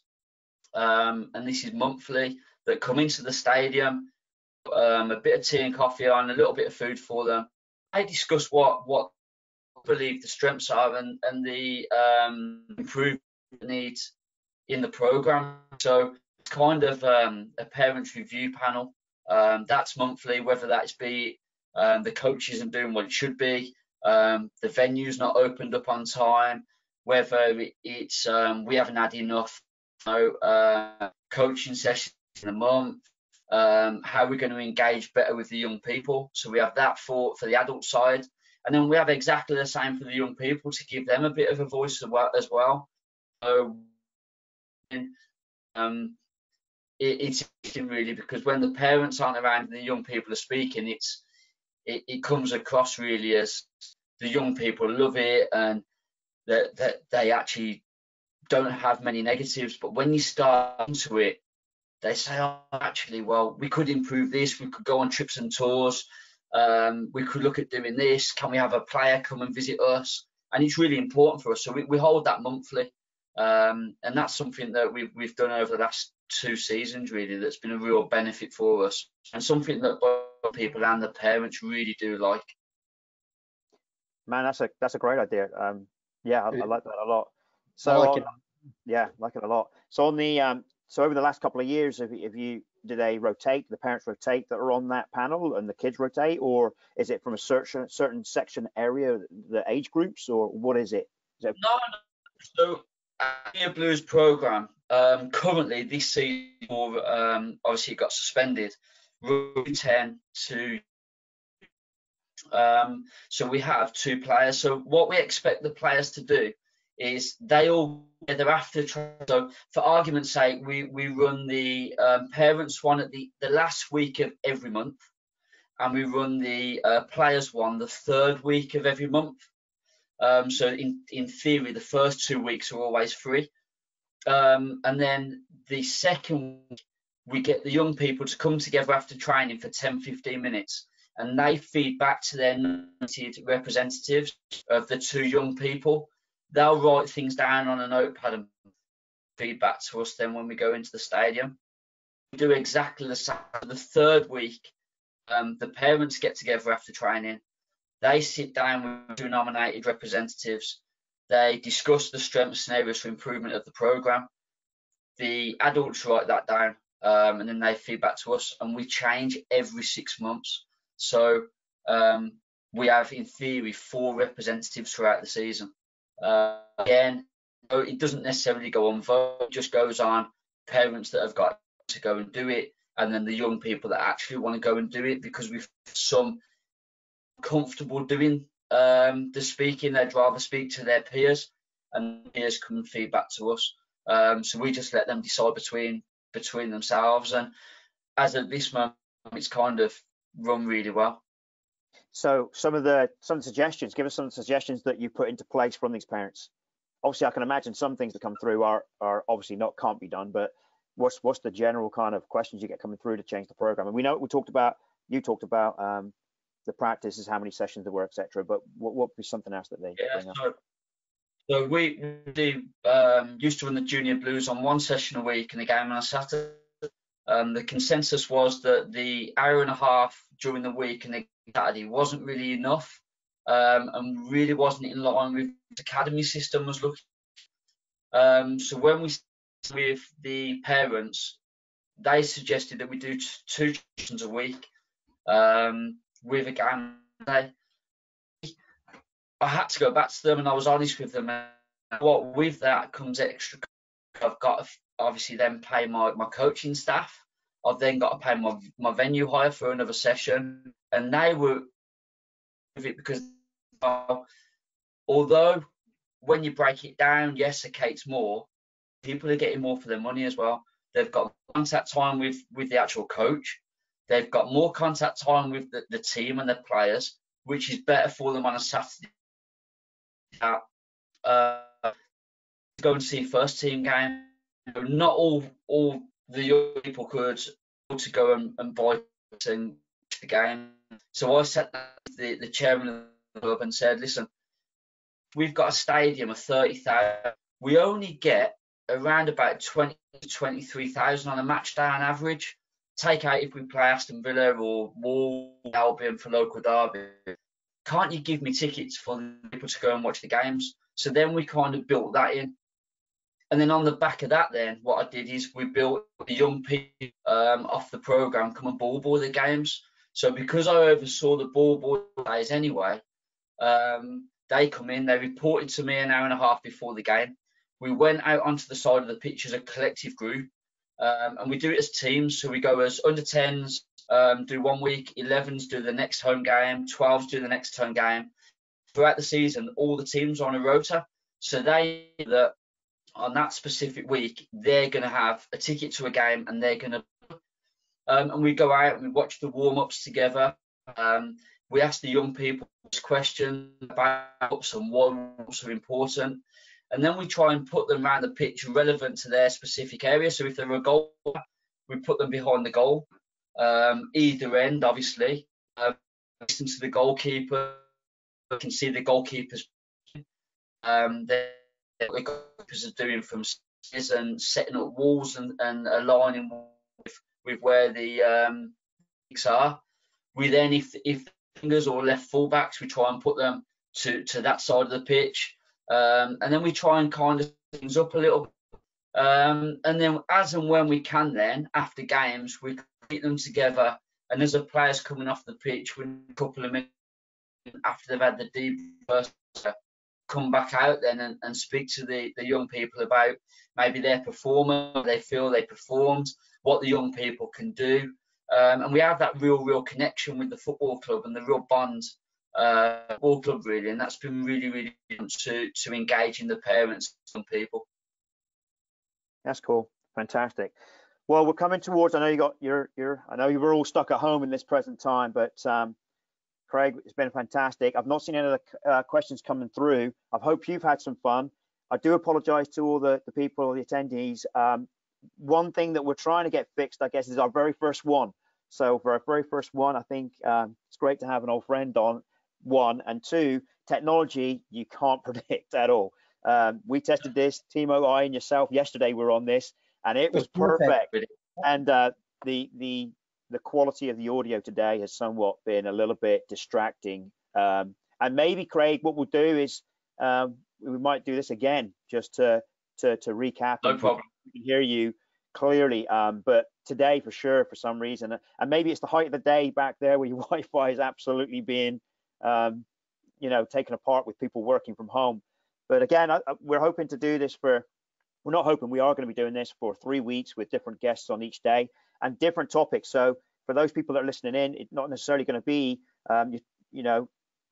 and this is monthly, that come into the stadium, a bit of tea and coffee on, a little bit of food for them. I discuss what I believe the strengths are and the improvement needs in the program. So it's kind of a parents review panel. That's monthly, whether that's be the coach isn't doing what it should be, the venue's not opened up on time, whether it's we haven't had enough coaching sessions in a month, how we're going to engage better with the young people. So we have that for the adult side, and then we have exactly the same for the young people to give them a bit of a voice as well. So it's interesting really, because when the parents aren't around and the young people are speaking, it comes across really as the young people love it and that they actually don't have many negatives. But when you start into it, they say, oh, actually, well, we could improve this. We could go on trips and tours. We could look at doing this. Can we have a player come and visit us? And it's really important for us. So we hold that monthly. And that's something that we've done over the last 2 seasons, really, that's been a real benefit for us, and something that both people and the parents really do like. Man, that's a great idea. Yeah, I like that a lot. So I like it. Yeah, like it a lot. So on the so over the last couple of years, do they rotate? The parents rotate that are on that panel, and the kids rotate, or is it from a certain section area, the age groups, or what is it? No. So Air Blues program currently this season, obviously it got suspended. Rugby 10 to so we have 2 players. So what we expect the players to do is they all together after. So for argument's sake, we run the parents one at the last week of every month, and we run the players one the 3rd week of every month. So in theory, the first 2 weeks are always free, and then the 2nd week, we get the young people to come together after training for 10-15 minutes, and they feed back to their nominated representatives of the 2 young people. They'll write things down on a notepad and feedback to us then when we go into the stadium. We do exactly the same. The 3rd week, the parents get together after training. They sit down with 2 nominated representatives. They discuss the strengths and areas for improvement of the programme. The adults write that down, and then they feed back to us, and we change every 6 months. So we have, in theory, 4 representatives throughout the season. Again, it doesn't necessarily go on vote, it just goes on parents that have got to go and do it, and then the young people that actually want to go and do it, because we've some comfortable doing the speaking. They'd rather speak to their peers, and peers come and feed back to us. So we just let them decide between themselves, and as of this moment, it's kind of run really well. So some suggestions, give us some suggestions that you put into place from these parents. Obviously, I can imagine some things that come through are obviously can't be done, but what's the general kind of questions you get coming through to change the program? And we know you talked about the practices, how many sessions there were, etc. But what would be something else that they bring up? So we do used to run the Junior Blues on 1 session a week and a game on a Saturday. The consensus was that the hour and a half during the week and the Saturday wasn't really enough, and really wasn't in line with the academy system was looking. So when we started with the parents, they suggested that we do 2 sessions a week with a game day. I had to go back to them and I was honest with them. And what with that comes extra. I've got to obviously then pay my coaching staff. I've then got to pay my venue hire for another session. And they were with it because although when you break it down, yes, it's more, people are getting more for their money as well. They've got contact time with the actual coach. They've got more contact time with the team and their players, which is better for them on a Saturday. Go and see a first team game. Not all the young people could to go and buy and the game. So I sat down with the chairman of the club and said, listen, we've got a stadium of 30,000. We only get around about 20 to 23,000 on a match day on average. Take out if we play Aston Villa or Wall, Albion for local derby. Can't you give me tickets for people to go and watch the games? So then we kind of built that in. And then on the back of that, then what I did is we built the young people off the programme come and ball boy the games. So because I oversaw the ball boy days anyway, they come in, they reported to me an hour and a half before the game. We went out onto the side of the pitch as a collective group, and we do it as teams. So we go as under 10s, do 1 week, 11s do the next home game, 12s do the next home game. Throughout the season, all the teams are on a rota. So they that on that specific week, they're going to have a ticket to a game and they're going to and we go out and we watch the warm-ups together. We ask the young people questions about and what are important, and then we try and put them around the pitch relevant to their specific area. So if they're a goal, we put them behind the goal, either end, obviously. Listen to the goalkeeper, can see the goalkeepers. The goalkeepers are doing from and setting up walls and aligning with where the are. We then, if fingers or left fullbacks, we try and put them to that side of the pitch, and then we try and kind of things up a little bit. And then as and when we can, then after games, we keep them together. And as the players coming off the pitch, within a couple of minutes after they've had the deep first, come back out then and speak to the young people about maybe their performance, they feel they performed, what the young people can do. And we have that real connection with the football club and the real bond, football club really, and that's been really important to engaging the parents and people. That's cool, fantastic. Well, we're coming towards. I know you got I know you were all stuck at home in this present time, but Craig, it's been fantastic. I've not seen any of the questions coming through. I hope you've had some fun. I do apologise to all the people, the attendees. One thing that we're trying to get fixed, I guess, is our very first one. So for our very first one, I think it's great to have an old friend on, one. And two, technology, you can't predict at all. We tested this, Timo, I and yourself, yesterday we were on this, and it was perfect. And the quality of the audio today has somewhat been a little bit distracting. And maybe, Craig, what we'll do is we might do this again just to recap. No problem. We can hear you clearly, but today for sure, for some reason, and maybe it's the height of the day back there where your Wi-Fi is absolutely being, taken apart with people working from home. But again, we're hoping to do this we're not hoping, we are going to be doing this for 3 weeks with different guests on each day and different topics. So for those people that are listening in, it's not necessarily going to be,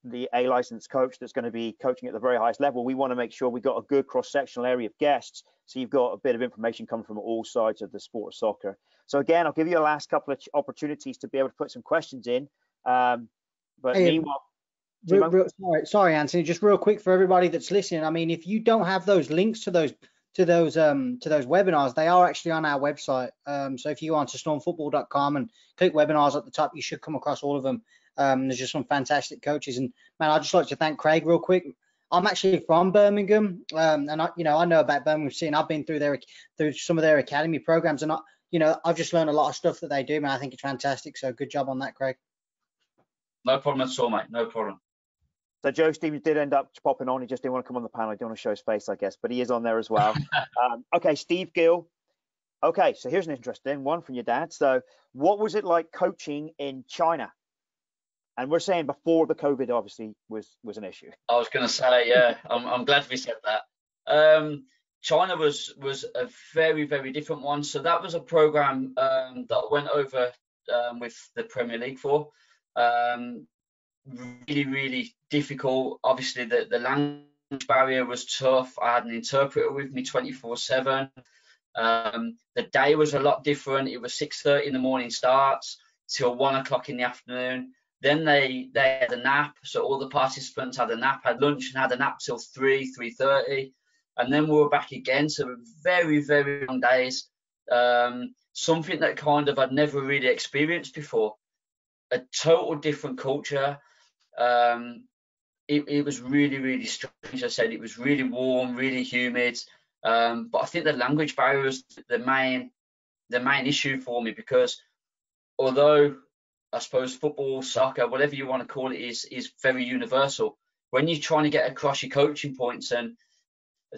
the A licensed coach that's going to be coaching at the very highest level. We want to make sure we've got a good cross-sectional area of guests, so you've got a bit of information coming from all sides of the sport of soccer. So again, I'll give you a last couple of opportunities to be able to put some questions in. But meanwhile, sorry, Anthony, just real quick for everybody that's listening. I mean, if you don't have those links to those webinars, they are actually on our website. So if you go on to stormfootball.com and click webinars at the top, you should come across all of them. There's just some fantastic coaches. And man, I'd just like to thank Craig real quick. I'm actually from Birmingham, and I know about Birmingham City, and I've been through some of their academy programs, and I've just learned a lot of stuff that they do, man. I think it's fantastic. So good job on that, Craig. No problem at all, mate. No problem. So Joe Stevens did end up popping on. He just didn't want to come on the panel. He didn't want to show his face, I guess, but he is on there as well. Okay, Steve Gill. Okay, so here's an interesting one from your dad. So what was it like coaching in China? And we're saying before the COVID obviously was an issue. I was going to say, yeah, I'm glad we said that. China was a very, very different one. So that was a program that I went over with the Premier League for. Really, really difficult. Obviously, the language barrier was tough. I had an interpreter with me 24/7. The day was a lot different. It was 6:30 in the morning starts till 1 o'clock in the afternoon. Then they had a nap, so all the participants had a nap, had lunch and had a nap till 3:30, and then we were back again. So very, very long days. Something that kind of I'd never really experienced before. A total different culture. It was really, really strange. I said it was really warm, really humid. But I think the language barrier was the main issue for me, because although I suppose football, soccer, whatever you want to call it, is very universal, when you're trying to get across your coaching points and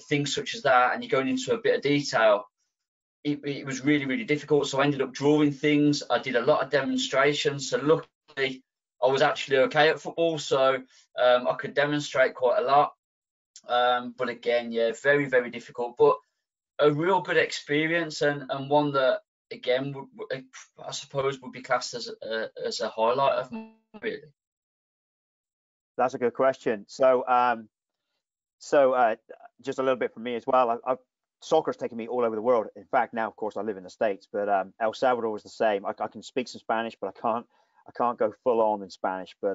things such as that, and you're going into a bit of detail, it was really, really difficult. So I ended up drawing things. I did a lot of demonstrations. So luckily, I was actually okay at football, so I could demonstrate quite a lot. But again, yeah, very, very difficult, but a real good experience, and one that, again, I suppose would be classed as a highlight of mine, really. That's a good question. So, just a little bit from me as well. Soccer's taken me all over the world. In fact, now, of course, I live in the States, but El Salvador was the same. I can speak some Spanish, but I can't go full on in Spanish. But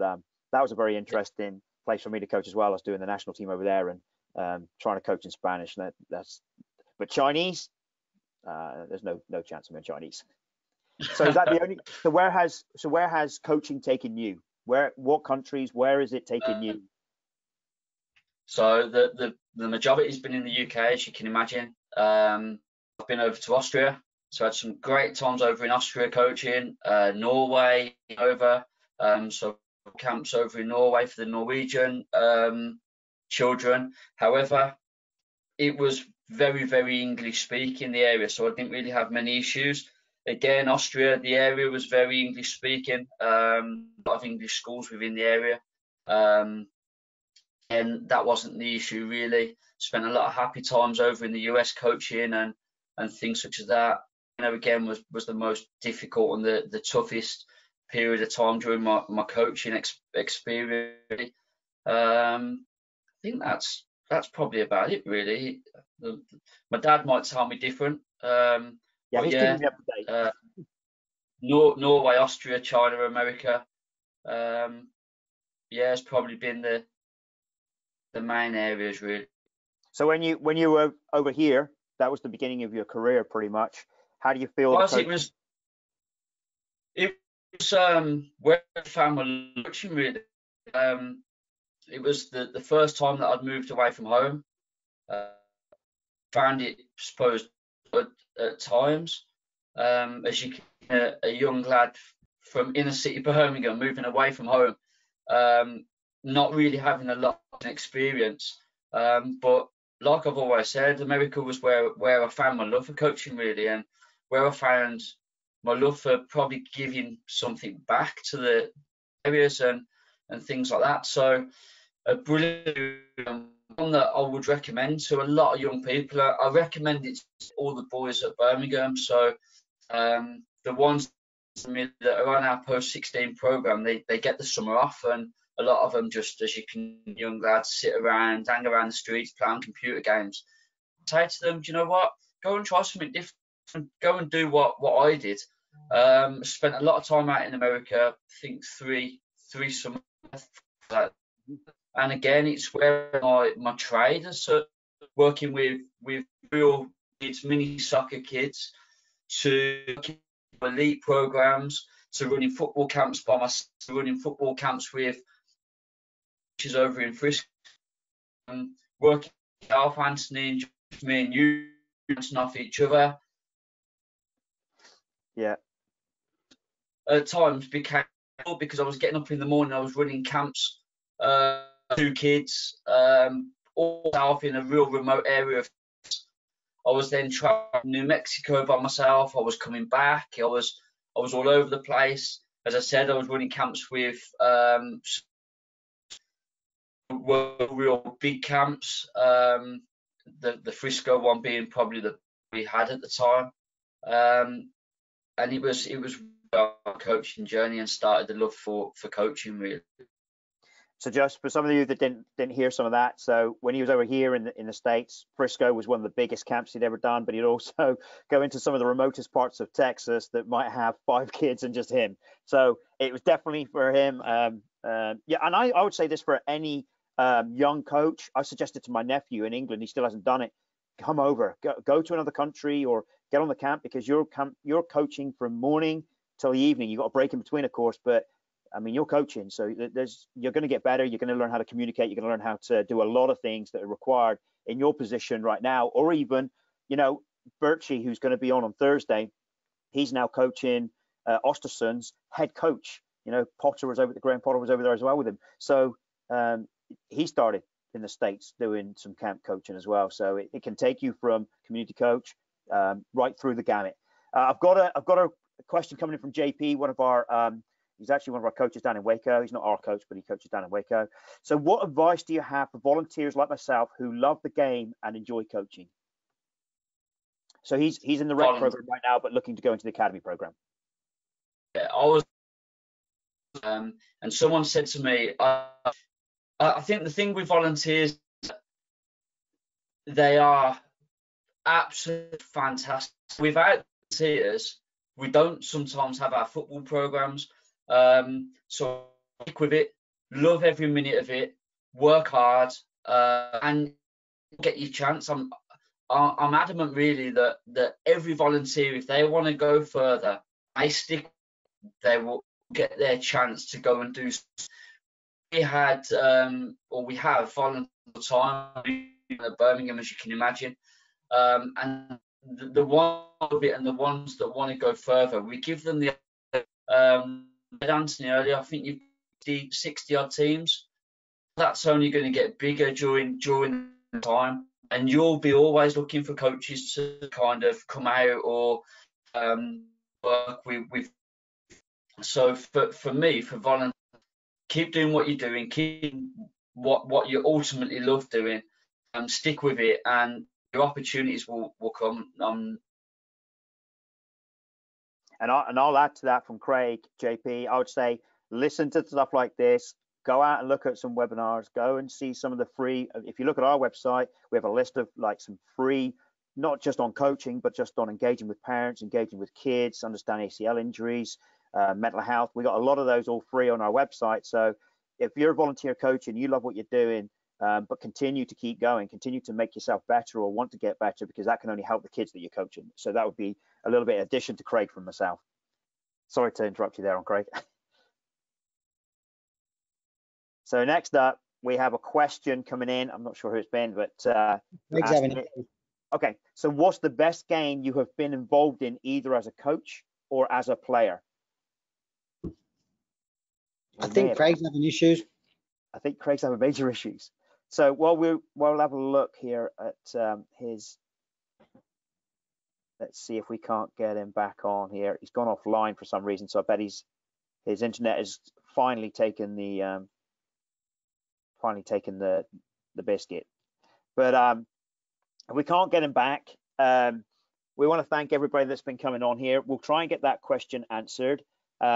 that was a very interesting place for me to coach as well. I was doing the national team over there and trying to coach in Spanish. And but Chinese, there's no chance I'm in Chinese. So is that the only? So where has coaching taken you? What countries? Where is it taking you? So the majority has been in the UK, as you can imagine. I've been over to Austria, so I had some great times over in Austria coaching. Norway over, so camps over in Norway for the Norwegian children. However, it was very, very English speaking, the area, so I didn't really have many issues. Again, Austria, the area was very English speaking. A lot of English schools within the area. And that wasn't the issue, really. Spent a lot of happy times over in the US coaching and things such as that. Again, was the most difficult and the toughest period of time during my coaching experience. I think that's probably about it, really. My dad might tell me different. Yeah, he's keeping me up to date. Norway, Austria, China, America. It's probably been the main areas, really. So when you were over here, that was the beginning of your career, pretty much. How do you feel? Well, it was where I found my coaching, really. It was the first time that I'd moved away from home. Found it, I suppose, at times. As you can, a young lad from inner city Birmingham moving away from home, not really having a lot of experience. But like I've always said, America was where I found my love for coaching, really, and where I found my love for probably giving something back to the areas and things like that. So a brilliant one that I would recommend to a lot of young people. I recommend it to all the boys at Birmingham. So the ones that are on our post-16 program, they get the summer off, and a lot of them just, as you can, young lads sit around, hang around the streets, play on computer games. I say to them, do you know what? Go and try something different. Go and do what I did. Spent a lot of time out in America. I think three summers. And again, it's where my trade is, so working with real kids, mini soccer kids, to elite programs. to running football camps by myself, to running football camps with coaches over in Frisco, working with Anthony and just me and you bouncing off each other. Yeah. At times became, because I was getting up in the morning, I was running camps, 2 kids, all south in a real remote area. I was then traveling to New Mexico by myself. I was coming back. I was all over the place. As I said, I was running camps with real big camps. The Frisco one being probably the we had at the time, and it was a coaching journey and started the love for coaching really. So just for some of you that didn't hear some of that, so when he was over here in the States, Frisco was one of the biggest camps he'd ever done, but he'd also go into some of the remotest parts of Texas that might have 5 kids and just him. So it was definitely for him. Yeah, and I would say this for any young coach. I suggested to my nephew in England, he still hasn't done it, come over, go to another country or get on the camp, because you're coaching from morning till the evening. You've got a break in between, of course, but I mean, you're coaching, so you're going to get better. You're going to learn how to communicate. You're going to learn how to do a lot of things that are required in your position right now. Or even, Birchie, who's going to be on Thursday, he's now coaching Ostersund's head coach. Potter was over the Graham Potter was over there as well with him. So he started in the States doing some camp coaching as well. So it can take you from community coach right through the gamut. I've got a question coming in from JP, one of our he's actually one of our coaches down in Waco. He's not our coach, but he coaches down in Waco. So what advice do you have for volunteers like myself who love the game and enjoy coaching? So he's in the rec program right now, but looking to go into the academy program. Yeah, I was, and someone said to me, I think the thing with volunteers, they are absolutely fantastic. Without volunteers, we don't sometimes have our football programs. So stick with it, love every minute of it, work hard, and get your chance. I'm adamant really that every volunteer, if they want to go further, they stick, they will get their chance to go and do. We had we have volunteer time at Birmingham, as you can imagine, and the one of it and the ones that want to go further, we give them the Anthony earlier, I think you've 60 odd teams. That's only going to get bigger during the time, and you'll be always looking for coaches to kind of come out or work with. So for me, for volunteers, keep doing what you're doing, keep what you ultimately love doing, and stick with it, and your opportunities will come. And I'll add to that from Craig, JP. I would say listen to stuff like this. Go out and look at some webinars. Go and see some of the free. If you look at our website, we have a list of like some free, not just on coaching, but just on engaging with parents, engaging with kids, understanding ACL injuries, mental health. We got a lot of those all free on our website. So if you're a volunteer coach and you love what you're doing, but continue to keep going, continue to make yourself better or want to get better, because that can only help the kids that you're coaching. So that would be a little bit addition to Craig from myself. Sorry to interrupt you there on Craig. So next up, we have a question coming in. I'm not sure who it's been, but okay. So what's the best game you have been involved in, either as a coach or as a player? I think Craig's having issues. I think Craig's having major issues. So we'll have a look here at his. Let's see if we can't get him back on here. He's gone offline for some reason, so I bet his internet has finally taken the biscuit. But if we can't get him back, we want to thank everybody that's been coming on here. We'll try and get that question answered. We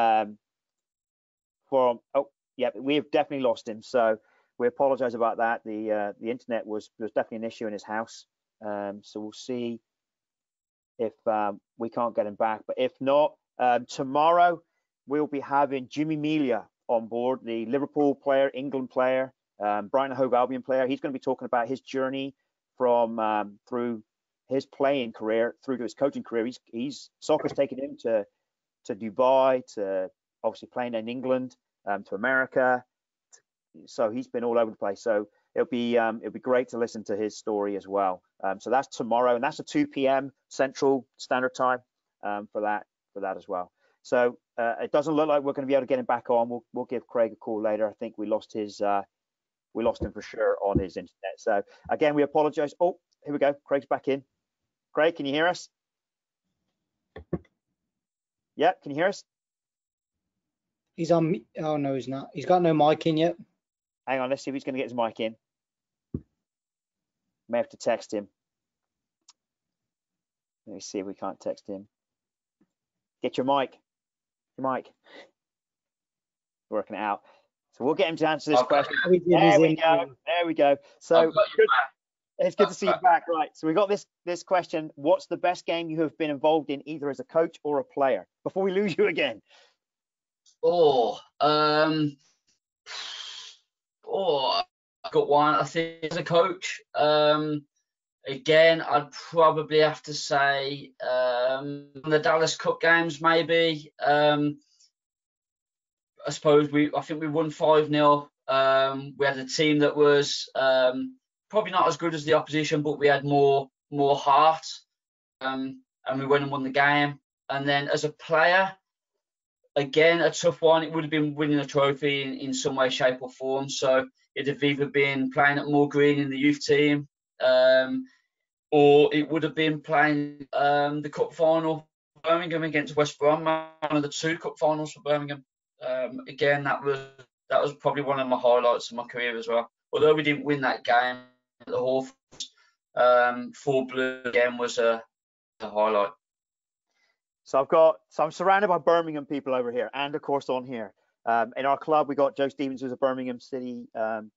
have definitely lost him, so we apologize about that. The internet was definitely an issue in his house. So we'll see if we can't get him back. But if not, tomorrow we'll be having Jimmy Melia on board, the Liverpool player, England player, Brighton Hove Albion player. He's going to be talking about his journey from through his playing career through to his coaching career. Soccer's taken him to to Dubai, to obviously playing in England, to America. So he's been all over the place. So it'll be great to listen to his story as well. So that's tomorrow, and that's a 2 p.m. Central Standard Time for that as well. So it doesn't look like we're going to be able to get him back on. We'll give Craig a call later. I think we lost him for sure on his internet. So again, we apologise. Oh, here we go. Craig's back in. Craig, can you hear us? Yeah, can you hear us? He's on. Oh no, he's not. He's got no mic in yet. Hang on, let's see if he's going to get his mic in. May have to text him. Let me see if we can't text him. Get your mic. Working it out. So we'll get him to answer this question. There we go. So it's good to see you back. Right. So we got this question. What's the best game you have been involved in, either as a coach or a player? Before we lose you again. I've got one. I think as a coach, again, I'd probably have to say the Dallas Cup games, maybe. I suppose I think we won 5-0. We had a team that was probably not as good as the opposition, but we had more heart, and we went and won the game. And then as a player, again, a tough one. It would have been winning a trophy in some way, shape or form. So it'd have either been playing at Moor Green in the youth team, or it would have been playing the cup final, Birmingham against West Brom, one of the 2 cup finals for Birmingham. Again, that was probably one of my highlights of my career as well. Although we didn't win that game, the Hawthorns, 4 Blue again was a highlight. So I'm surrounded by Birmingham people over here, and of course on here. In our club, we got Joe Stevens, who's a Birmingham City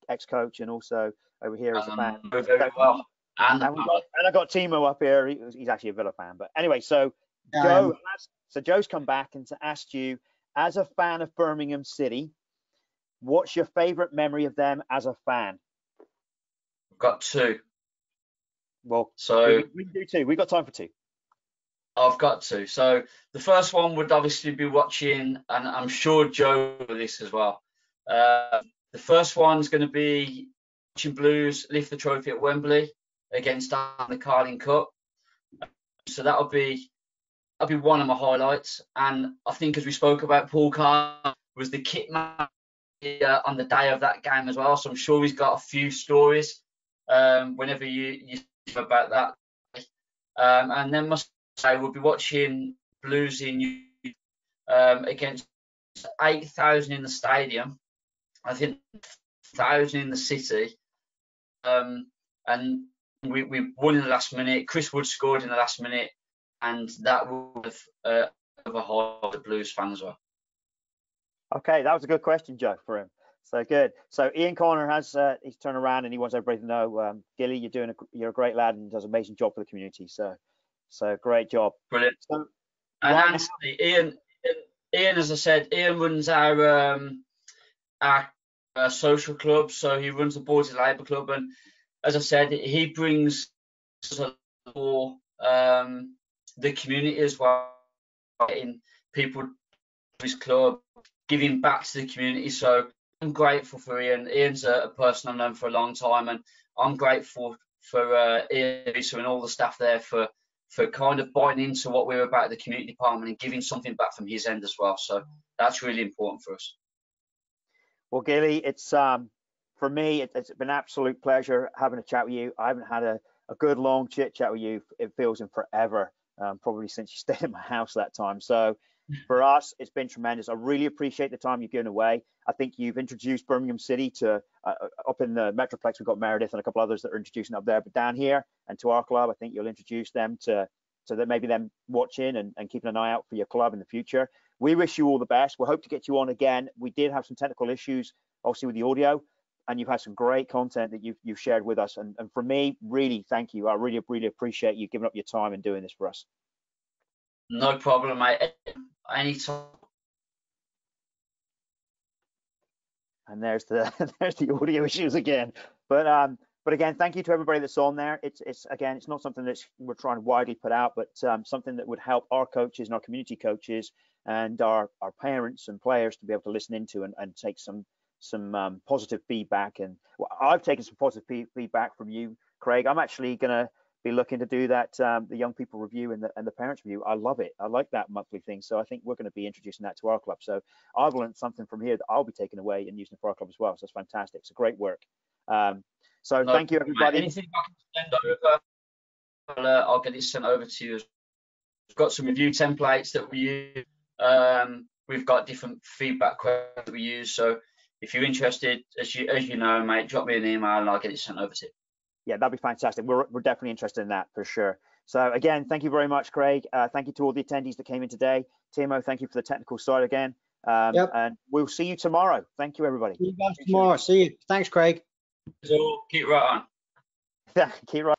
ex-coach, and also over here is a fan. Very well. And I got Timo up here. He's actually a Villa fan, but anyway. So Joe's come back and asked you, as a fan of Birmingham City, what's your favourite memory of them as a fan? I've got 2. Well, so we can do 2. We've got time for 2. I've got 2. So the first one would obviously be watching, and I'm sure Joe will this as well. The first one's going to be watching Blues lift the trophy at Wembley against the Carling Cup. So that'll be one of my highlights. And I think, as we spoke about, Paul Carr was the kit man on the day of that game as well. So I'm sure he's got a few stories whenever you think about that. And then I will be watching Blues in against 8,000 in the stadium. I think 1,000 in the city. And we won in the last minute. Chris Wood scored in the last minute. And that would have a highlight the Blues fans as well. Okay, that was a good question, Joe, for him. So good. So Ian Connor has he's turned around and he wants everybody to know, Gilly, you're a great lad and does an amazing job for the community. So great job. Brilliant. So, and Anthony, Ian, as I said, Ian runs our social club. So he runs the Boards of Labour Club, and as I said, he brings more the community as well, getting people to his club, giving back to the community. So I'm grateful for Ian. Ian's a person I've known for a long time, and I'm grateful for Ian and all the staff there for kind of buying into what we're about at the community department and giving something back from his end as well. So that's really important for us. Well, Gilly, it's for me, it's been an absolute pleasure having a chat with you. I haven't had a good long chit chat with you. It feels in forever, probably since you stayed at my house that time. So for us, it's been tremendous. I really appreciate the time you've given away. I think you've introduced Birmingham City to up in the Metroplex. We've got Meredith and a couple others that are introducing up there, but down here and to our club, I think you'll introduce them to so that maybe them watching and keeping an eye out for your club in the future. We wish you all the best. We'll hope to get you on again. We did have some technical issues, obviously, with the audio, and you've had some great content that you've shared with us. And for me, really, thank you. I really, really appreciate you giving up your time and doing this for us. No problem, mate. Anytime. And there's the audio issues again. But But again, thank you to everybody that's on there. It's again, it's not something that we're trying to widely put out, but something that would help our coaches and our community coaches and our parents and players to be able to listen into and take some positive feedback. And I've taken some positive feedback from you, Craig. I'm actually going to be looking to do that, the young people review and the parents review. I love it. I like that monthly thing. So I think we're going to be introducing that to our club. So I've learned something from here that I'll be taking away and using for our club as well. So it's fantastic. It's a great work. So thank you, everybody. Anything I can send over, I'll get it sent over to you. We've got some review templates that we use. We've got different feedback questions that we use. So if you're interested, as you know, mate, drop me an email and I'll get it sent over to you. Yeah, that'd be fantastic. We're definitely interested in that for sure. So again, thank you very much, Craig. Thank you to all the attendees that came in today. Timo, thank you for the technical side again. And we'll see you tomorrow. Thank you, everybody. See you guys tomorrow. See you. Thanks, Craig. So keep right on. Yeah, keep right.